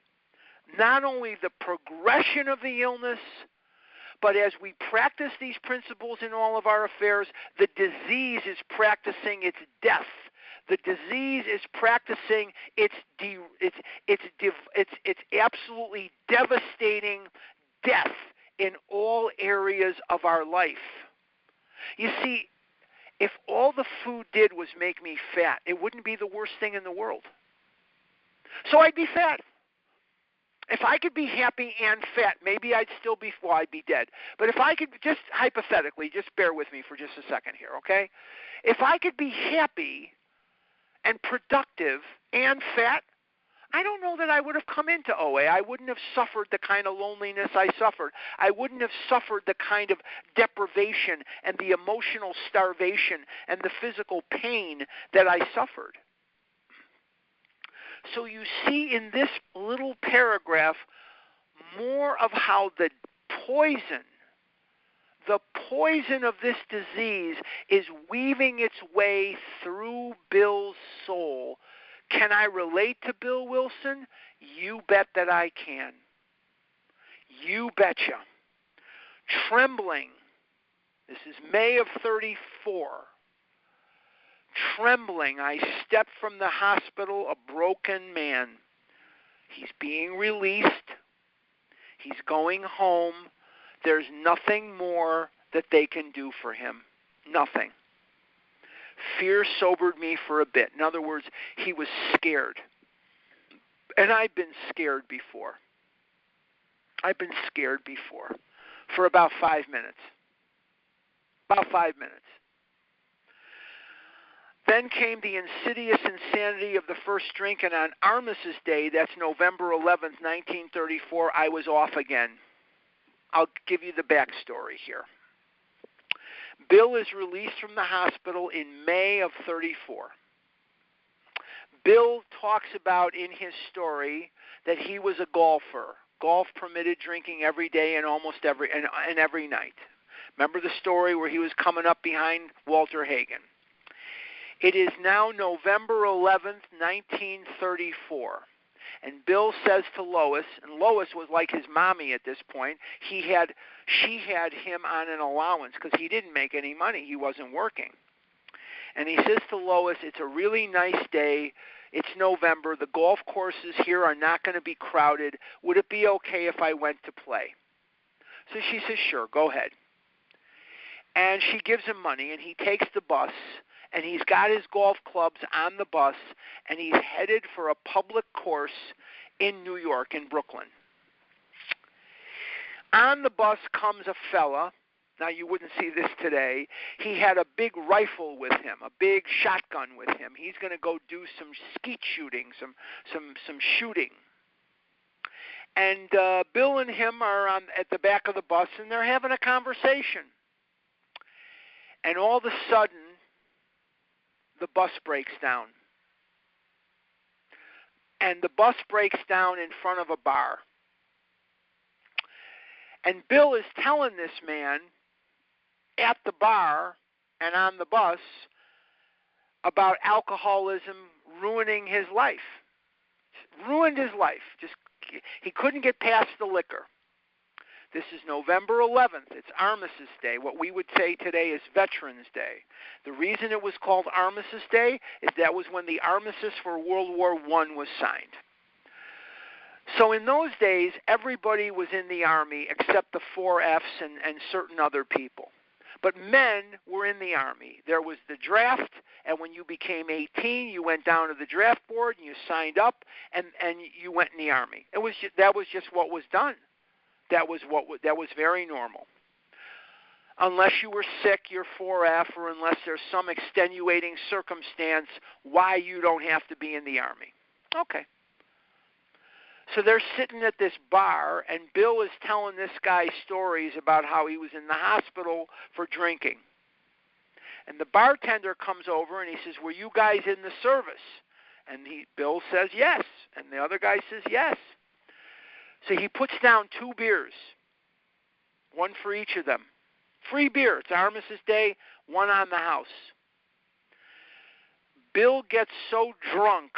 not only the progression of the illness, but as we practice these principles in all of our affairs, the disease is practicing its death. The disease is practicing its absolutely devastating death in all areas of our life. You see, if all the food did was make me fat, it wouldn't be the worst thing in the world. So I'd be fat. If I could be happy and fat, maybe I'd still be, well, I'd be dead. But if I could, just hypothetically, just bear with me for just a second here, okay? If I could be happy and productive and fat, I don't know that I would have come into OA. I wouldn't have suffered the kind of loneliness I suffered. I wouldn't have suffered the kind of deprivation and the emotional starvation and the physical pain that I suffered. So you see in this little paragraph more of how the poison of this disease is weaving its way through Bill's soul. Can I relate to Bill Wilson? You bet that I can. You betcha. Trembling. This is May of 34. Trembling, I stepped from the hospital a broken man. He's being released. He's going home There's nothing more that they can do for him. Nothing. Fear sobered me for a bit. In other words, he was scared. And I've been scared before. I've been scared before for about 5 minutes. About 5 minutes. Then came the insidious insanity of the first drink, and on Armistice Day, that's November 11th, 1934, I was off again. I'll give you the backstory here. Bill is released from the hospital in May of 34. Bill talks about in his story that he was a golfer. Golf permitted drinking every day and almost every night. Remember the story where he was coming up behind Walter Hagen? It is now November 11th, 1934. And Bill says to Lois, and Lois was like his mommy at this point, she had him on an allowance because he didn't make any money. He wasn't working. And he says to Lois, it's a really nice day. It's November. The golf courses here are not going to be crowded. Would it be okay if I went to play? So she says, sure, go ahead. And she gives him money, and he takes the bus, and he's got his golf clubs on the bus, and he's headed for a public course in New York, in Brooklyn. On the bus comes a fella. Now, you wouldn't see this today. He had a big rifle with him, a big shotgun with him. He's going to go do some skeet shooting, some shooting. And Bill and him are at the back of the bus, and they're having a conversation. And all of a sudden, the bus breaks down. And the bus breaks down in front of a bar. And Bill is telling this man at the bar and on the bus about alcoholism ruining his life. Ruined his life. He couldn't get past the liquor. This is November 11th. It's Armistice Day. What we would say today is Veterans Day. The reason it was called Armistice Day is that was when the armistice for World War I was signed. So in those days, everybody was in the Army except the 4Fs and certain other people. But men were in the Army. There was the draft, and when you became 18, you went down to the draft board, and you signed up, and you went in the Army. That was just what was done. That was very normal. Unless you were sick, you're 4F, or unless there's some extenuating circumstance why you don't have to be in the Army. Okay. So they're sitting at this bar, and Bill is telling this guy stories about how he was in the hospital for drinking. And the bartender comes over, and he says, were you guys in the service? And Bill says yes, and the other guy says yes. So he puts down 2 beers, one for each of them. Free beer. It's Armistice Day, one on the house. Bill gets so drunk,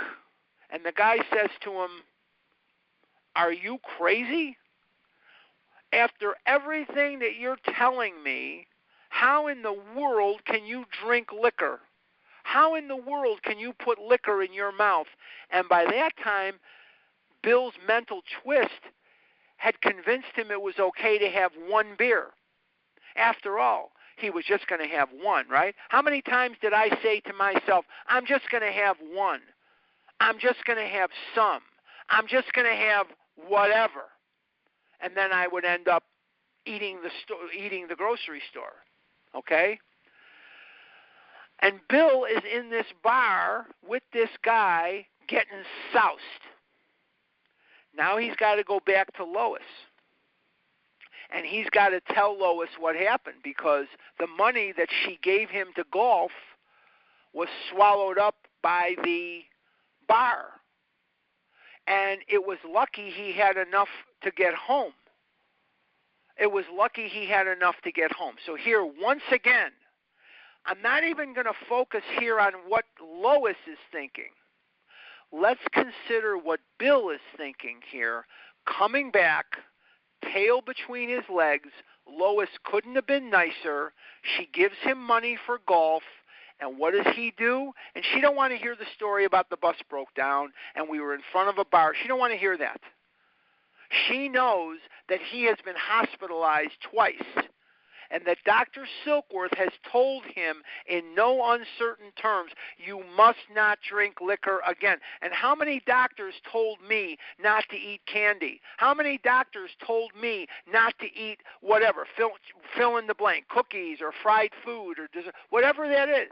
and the guy says to him, are you crazy? After everything that you're telling me, how in the world can you drink liquor? How in the world can you put liquor in your mouth? And by that time, Bill's mental twist had convinced him it was okay to have 1 beer. After all, he was just going to have 1, right? How many times did I say to myself, I'm just going to have 1. I'm just going to have some. I'm just going to have whatever. And then I would end up eating the grocery store. Okay? And Bill is in this bar with this guy getting soused. Now he's got to go back to Lois. And he's got to tell Lois what happened because the money that she gave him to golf was swallowed up by the bar. And it was lucky he had enough to get home. So here, once again, I'm not even going to focus here on what Lois is thinking. Let's consider what Bill is thinking here. Coming back, tail between his legs, Lois couldn't have been nicer. She gives him money for golf. And what does he do? And she don't want to hear the story about the bus broke down and we were in front of a bar. She don't want to hear that. She knows that he has been hospitalized twice, and that Dr. Silkworth has told him in no uncertain terms, you must not drink liquor again. And how many doctors told me not to eat candy? How many doctors told me not to eat whatever, fill in the blank, cookies or fried food or dessert, whatever that is?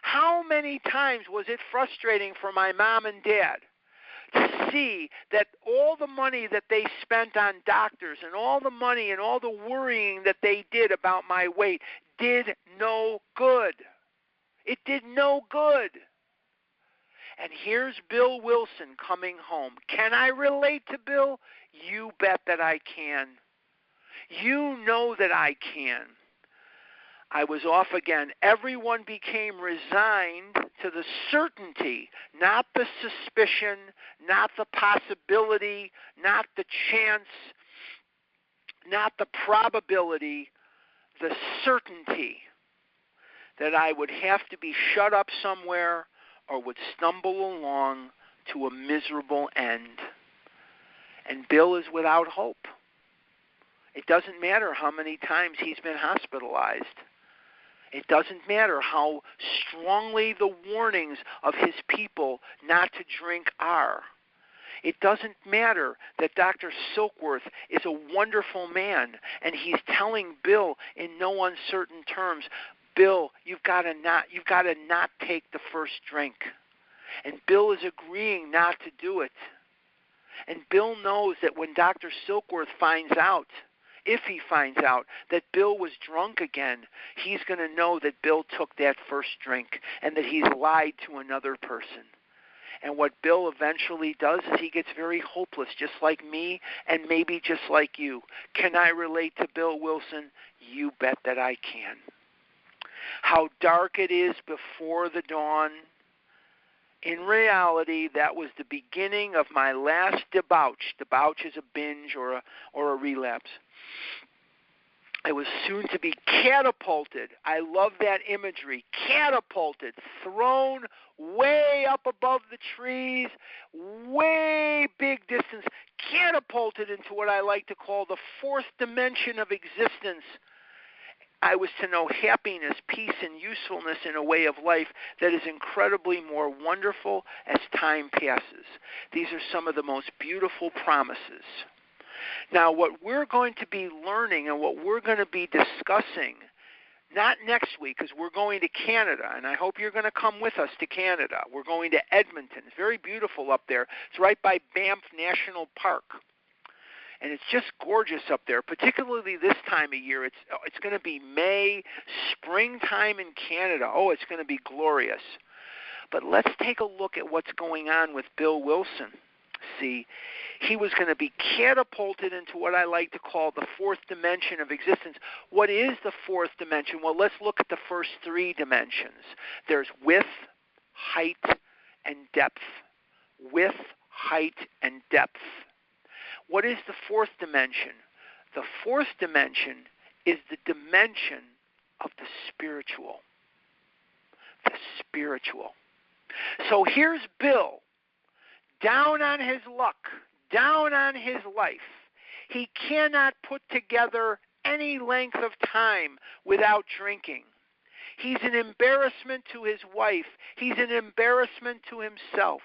How many times was it frustrating for my mom and dad to see that all the money that they spent on doctors and all the money and all the worrying that they did about my weight did no good? It did no good. And here's Bill Wilson coming home. Can I relate to Bill? You bet that I can. You know that I can. I was off again. Everyone became resigned to the certainty, not the suspicion, not the possibility, not the chance, not the probability, the certainty that I would have to be shut up somewhere or would stumble along to a miserable end. And Bill is without hope. It doesn't matter how many times he's been hospitalized. It doesn't matter how strongly the warnings of his people not to drink are. It doesn't matter that Dr. Silkworth is a wonderful man, and he's telling Bill in no uncertain terms, Bill, you've got to not take the first drink. And Bill is agreeing not to do it. And Bill knows that when Dr. Silkworth finds out, if he finds out that Bill was drunk again, he's going to know that Bill took that first drink and that he's lied to another person. And what Bill eventually does is he gets very hopeless, just like me and maybe just like you. Can I relate to Bill Wilson? You bet that I can. How dark it is before the dawn. In reality, that was the beginning of my last debauch. Debauch is a binge or a relapse. I was soon to be catapulted. I love that imagery. Catapulted, thrown way up above the trees, way big distance, catapulted into what I like to call the fourth dimension of existence. I was to know happiness, peace, and usefulness in a way of life that is incredibly more wonderful as time passes. These are some of the most beautiful promises. Now, what we're going to be learning and what we're going to be discussing, not next week because we're going to Canada, and I hope you're going to come with us to Canada. We're going to Edmonton. It's very beautiful up there. It's right by Banff National Park. And it's just gorgeous up there, particularly this time of year. It's going to be May, springtime in Canada. Oh, it's going to be glorious. But let's take a look at what's going on with Bill Wilson. See, he was going to be catapulted into what I like to call the fourth dimension of existence. What is the fourth dimension? Well, let's look at the first three dimensions. There's width, height, and depth. Width, height, and depth. What is the fourth dimension? The fourth dimension is the dimension of the spiritual. The spiritual. So here's Bill, down on his luck, down on his life. He cannot put together any length of time without drinking. He's an embarrassment to his wife. He's an embarrassment to himself.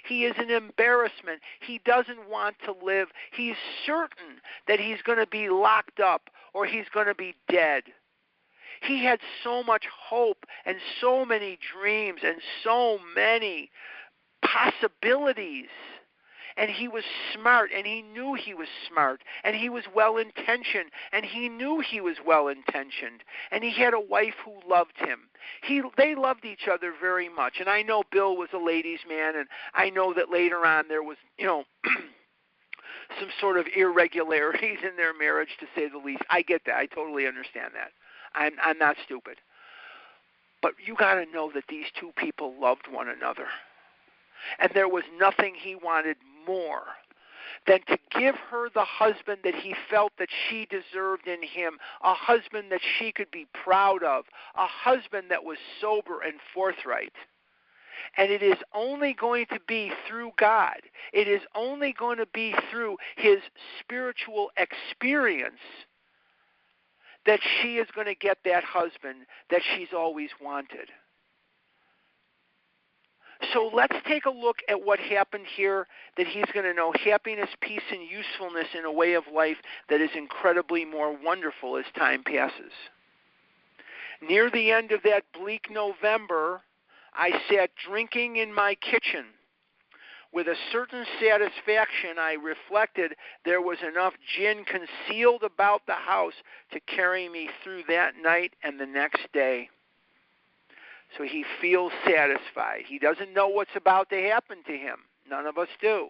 He is an embarrassment. He doesn't want to live. He's certain that he's going to be locked up or he's going to be dead. He had so much hope and so many dreams and so many possibilities. And he was smart, and he knew he was smart, and he was well-intentioned, and he knew he was well-intentioned, and he had a wife who loved him. They loved each other very much, and I know Bill was a ladies' man, and I know that later on there was, some sort of irregularities in their marriage, to say the least. I get that. I totally understand that. I'm not stupid. But you got to know that these two people loved one another. And there was nothing he wanted more than to give her the husband that he felt that she deserved in him, a husband that she could be proud of, a husband that was sober and forthright. And it is only going to be through God. It is only going to be through his spiritual experience that she is going to get that husband that she's always wanted. So let's take a look at what happened here, that he's going to know happiness, peace, and usefulness in a way of life that is incredibly more wonderful as time passes. Near the end of that bleak November, I sat drinking in my kitchen. With a certain satisfaction, I reflected there was enough gin concealed about the house to carry me through that night and the next day. So he feels satisfied. He doesn't know what's about to happen to him. None of us do.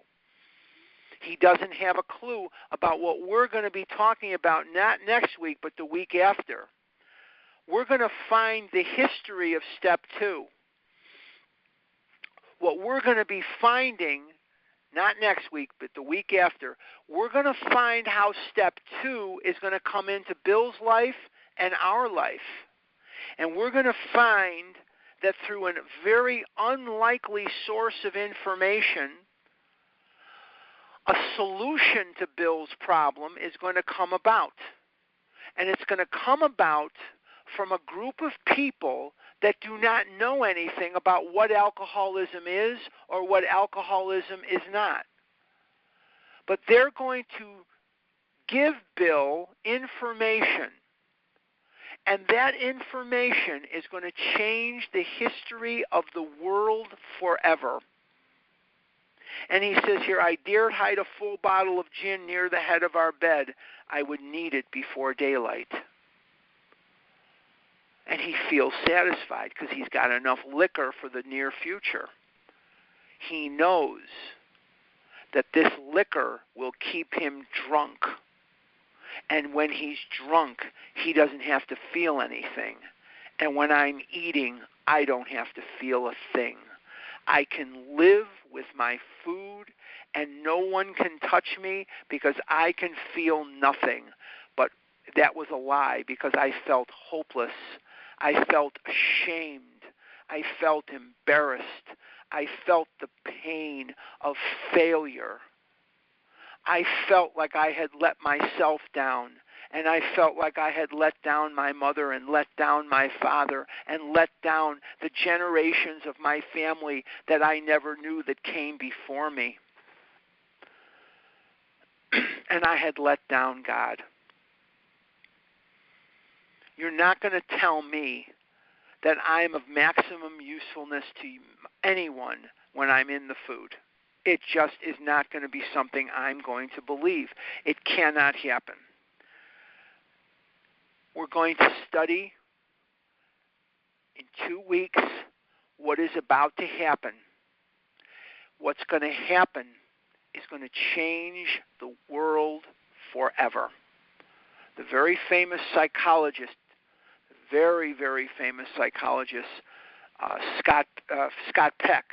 He doesn't have a clue about what we're going to be talking about, not next week, but the week after. We're going to find the history of step 2. What we're going to be finding, not next week, but the week after, we're going to find how step 2 is going to come into Bill's life and our life. And we're going to find that through a very unlikely source of information, a solution to Bill's problem is going to come about. And it's going to come about from a group of people that do not know anything about what alcoholism is or what alcoholism is not. But they're going to give Bill information, and that information is going to change the history of the world forever. And he says here, I dared hide a full bottle of gin near the head of our bed. I would need it before daylight. And he feels satisfied because he's got enough liquor for the near future. He knows that this liquor will keep him drunk. And when he's drunk, he doesn't have to feel anything. And when I'm eating, I don't have to feel a thing. I can live with my food, and no one can touch me because I can feel nothing. But that was a lie, because I felt hopeless. I felt ashamed. I felt embarrassed. I felt the pain of failure. I felt like I had let myself down, and I felt like I had let down my mother and let down my father and let down the generations of my family that I never knew that came before me. And I had let down God. You're not going to tell me that I'm of maximum usefulness to anyone when I'm in the food. It just is not going to be something I'm going to believe. It cannot happen. We're going to study in 2 weeks what is about to happen. What's going to happen is going to change the world forever. The very famous psychologist, very, very famous psychologist, Scott Peck,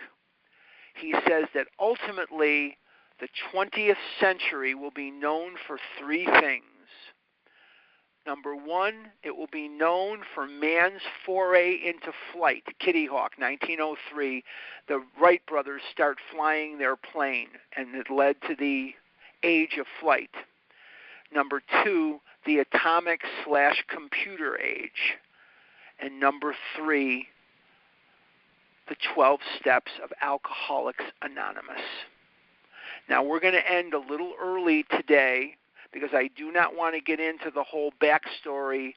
he says that ultimately the 20th century will be known for 3 things. Number 1, it will be known for man's foray into flight. Kitty Hawk, 1903, the Wright brothers start flying their plane, and it led to the age of flight. Number 2, the atomic/computer age. And number 3, the 12 steps of Alcoholics Anonymous. Now, we're going to end a little early today because I do not want to get into the whole backstory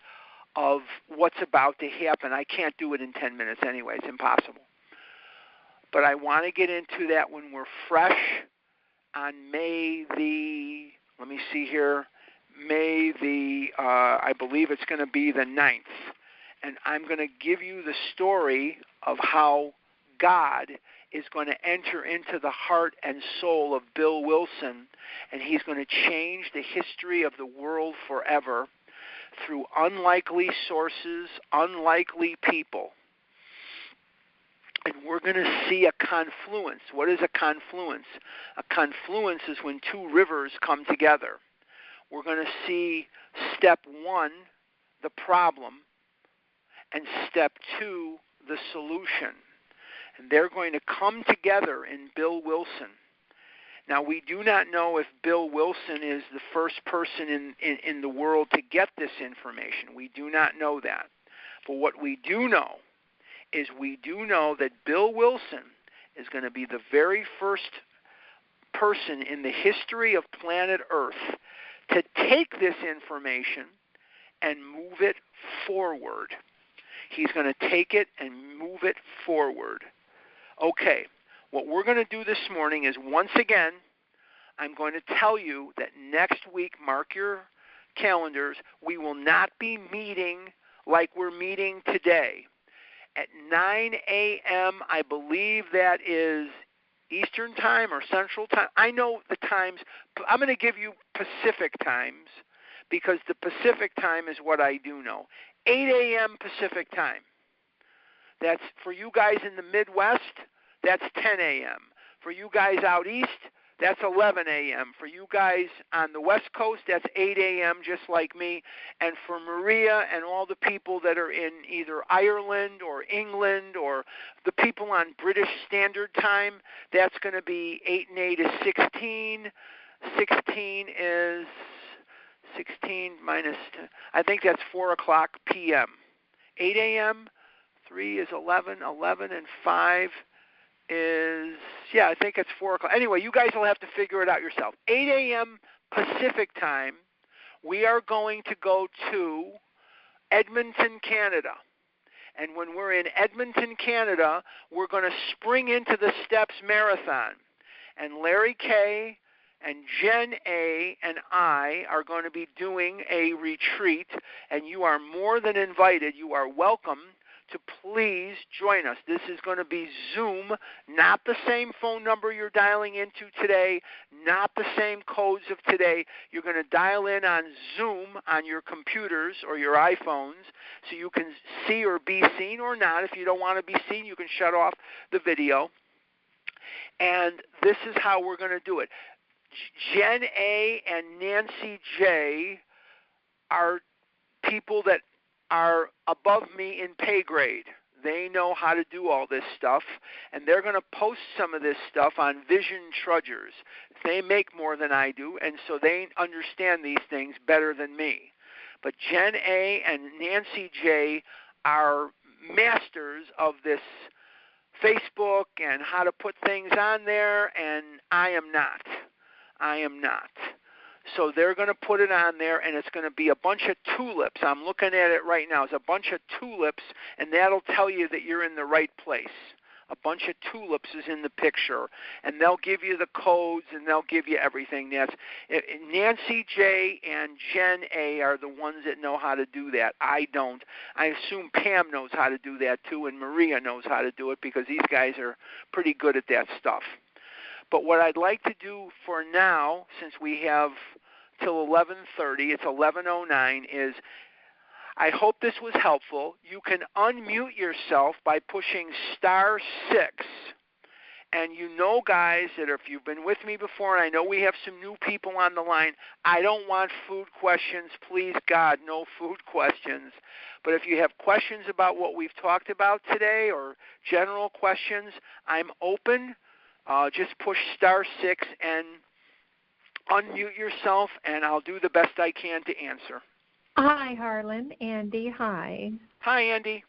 of what's about to happen. I can't do it in 10 minutes anyway. It's impossible. But I want to get into that when we're fresh on May the, let me see here, May the, I believe it's going to be the 9th. And I'm going to give you the story of how God is going to enter into the heart and soul of Bill Wilson, and he's going to change the history of the world forever through unlikely sources, unlikely people. And we're going to see a confluence. What is a confluence? A confluence is when 2 rivers come together. We're going to see step 1, the problem, and step 2, the solution. and they're going to come together in Bill Wilson. Now, we do not know if Bill Wilson is the first person in the world to get this information. We do not know that. But what we do know is we do know that Bill Wilson is going to be the very first person in the history of planet Earth to take this information and move it forward. He's going to take it and move it forward. Okay, what we're going to do this morning is, once again, I'm going to tell you that next week, mark your calendars, we will not be meeting like we're meeting today. At 9 a.m., I believe that is Eastern Time or Central Time. I know the times. I'm going to give you Pacific times because the Pacific time is what I do know. 8 a.m. Pacific time. That's for you guys in the Midwest, that's 10 a.m. For you guys out east, that's 11 a.m. For you guys on the West Coast, that's 8 a.m., just like me. And for Maria and all the people that are in either Ireland or England or the people on British Standard Time, that's going to be 8 and 8 is 16. 16 is 16 minus 10. I think that's 4 o'clock p.m. 8 a.m., 3 is 11, 11 and 5 is, I think it's 4 o'clock. Anyway, you guys will have to figure it out yourself. 8 a.m. Pacific time, we are going to go to Edmonton, Canada. And when we're in Edmonton, Canada, we're going to spring into the Steps Marathon. And Larry K. and Jen A. and I are going to be doing a retreat, and you are more than invited. You are welcome to please join us. This is going to be Zoom, not the same phone number you're dialing into today, not the same codes of today. You're going to dial in on Zoom on your computers or your iPhones so you can see or be seen, or not. If you don't want to be seen, you can shut off the video. And this is how we're going to do it. Jen A. and Nancy J. are people that are above me in pay grade. They know how to do all this stuff, and they're going to post some of this stuff on Vision Trudgers. They make more than I do, and so they understand these things better than me. But Jen A. and Nancy J. are masters of this Facebook and how to put things on there, and I am not. So they're going to put it on there, and it's going to be a bunch of tulips. I'm looking at it right now. It's a bunch of tulips, and that'll tell you that you're in the right place. A bunch of tulips is in the picture, and they'll give you the codes, and they'll give you everything. Nancy J. and Jen A. are the ones that know how to do that. I don't. I assume Pam knows how to do that too, and Maria knows how to do it because these guys are pretty good at that stuff. But what I'd like to do for now, since we have till 11:30, it's 11:09, is I hope this was helpful. You can unmute yourself by pushing *6. And you know, guys, that if you've been with me before, and I know we have some new people on the line, I don't want food questions. Please, God, no food questions. But if you have questions about what we've talked about today or general questions, I'm open. Just push *6 and unmute yourself, and I'll do the best I can to answer. Hi, Harlan. Andy, hi. Hi, Andy.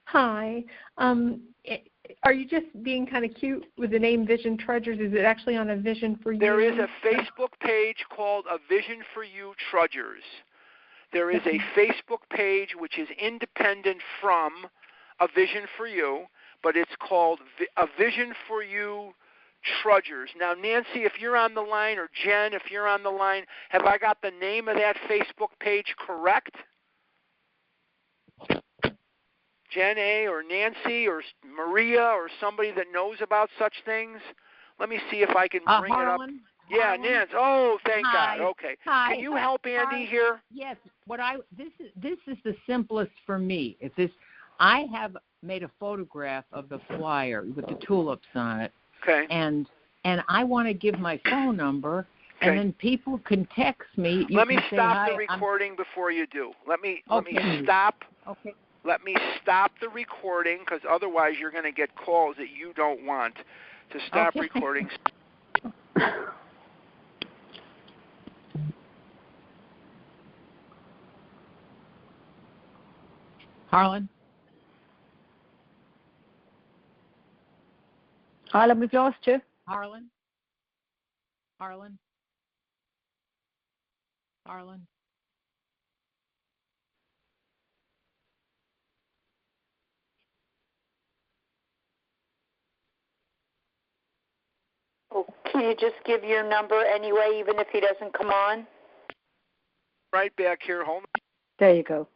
Hi. Are you just being kind of cute with the name Vision Trudgers? Is it actually on a Vision for You? There is a Facebook page called A Vision for You Trudgers. There is a Facebook page which is independent from A Vision for You, but it's called A Vision for You Trudgers. Now, Nancy, if you're on the line, or Jen, if you're on the line, have I got the name of that Facebook page correct? Jen A. or Nancy or Maria or somebody that knows about such things? Let me see if I can bring Harlan, it up. Yeah, Nancy. Oh, thank Hi. God. Okay. Hi. Can you help Andy here? Yes. This is the simplest for me. I have made a photograph of the flyer with the tulips on it. Okay. And I want to give my phone number, and then people can text me. Let me stop the recording before you do. Let me stop. Okay. Let me stop the recording, because otherwise you're going to get calls that you don't want. To stop recording. Harlan? Harlan, we've lost you. Harlan? Harlan? Harlan? Oh, can you just give your number anyway, even if he doesn't come on? Right back here. Hold on. There you go.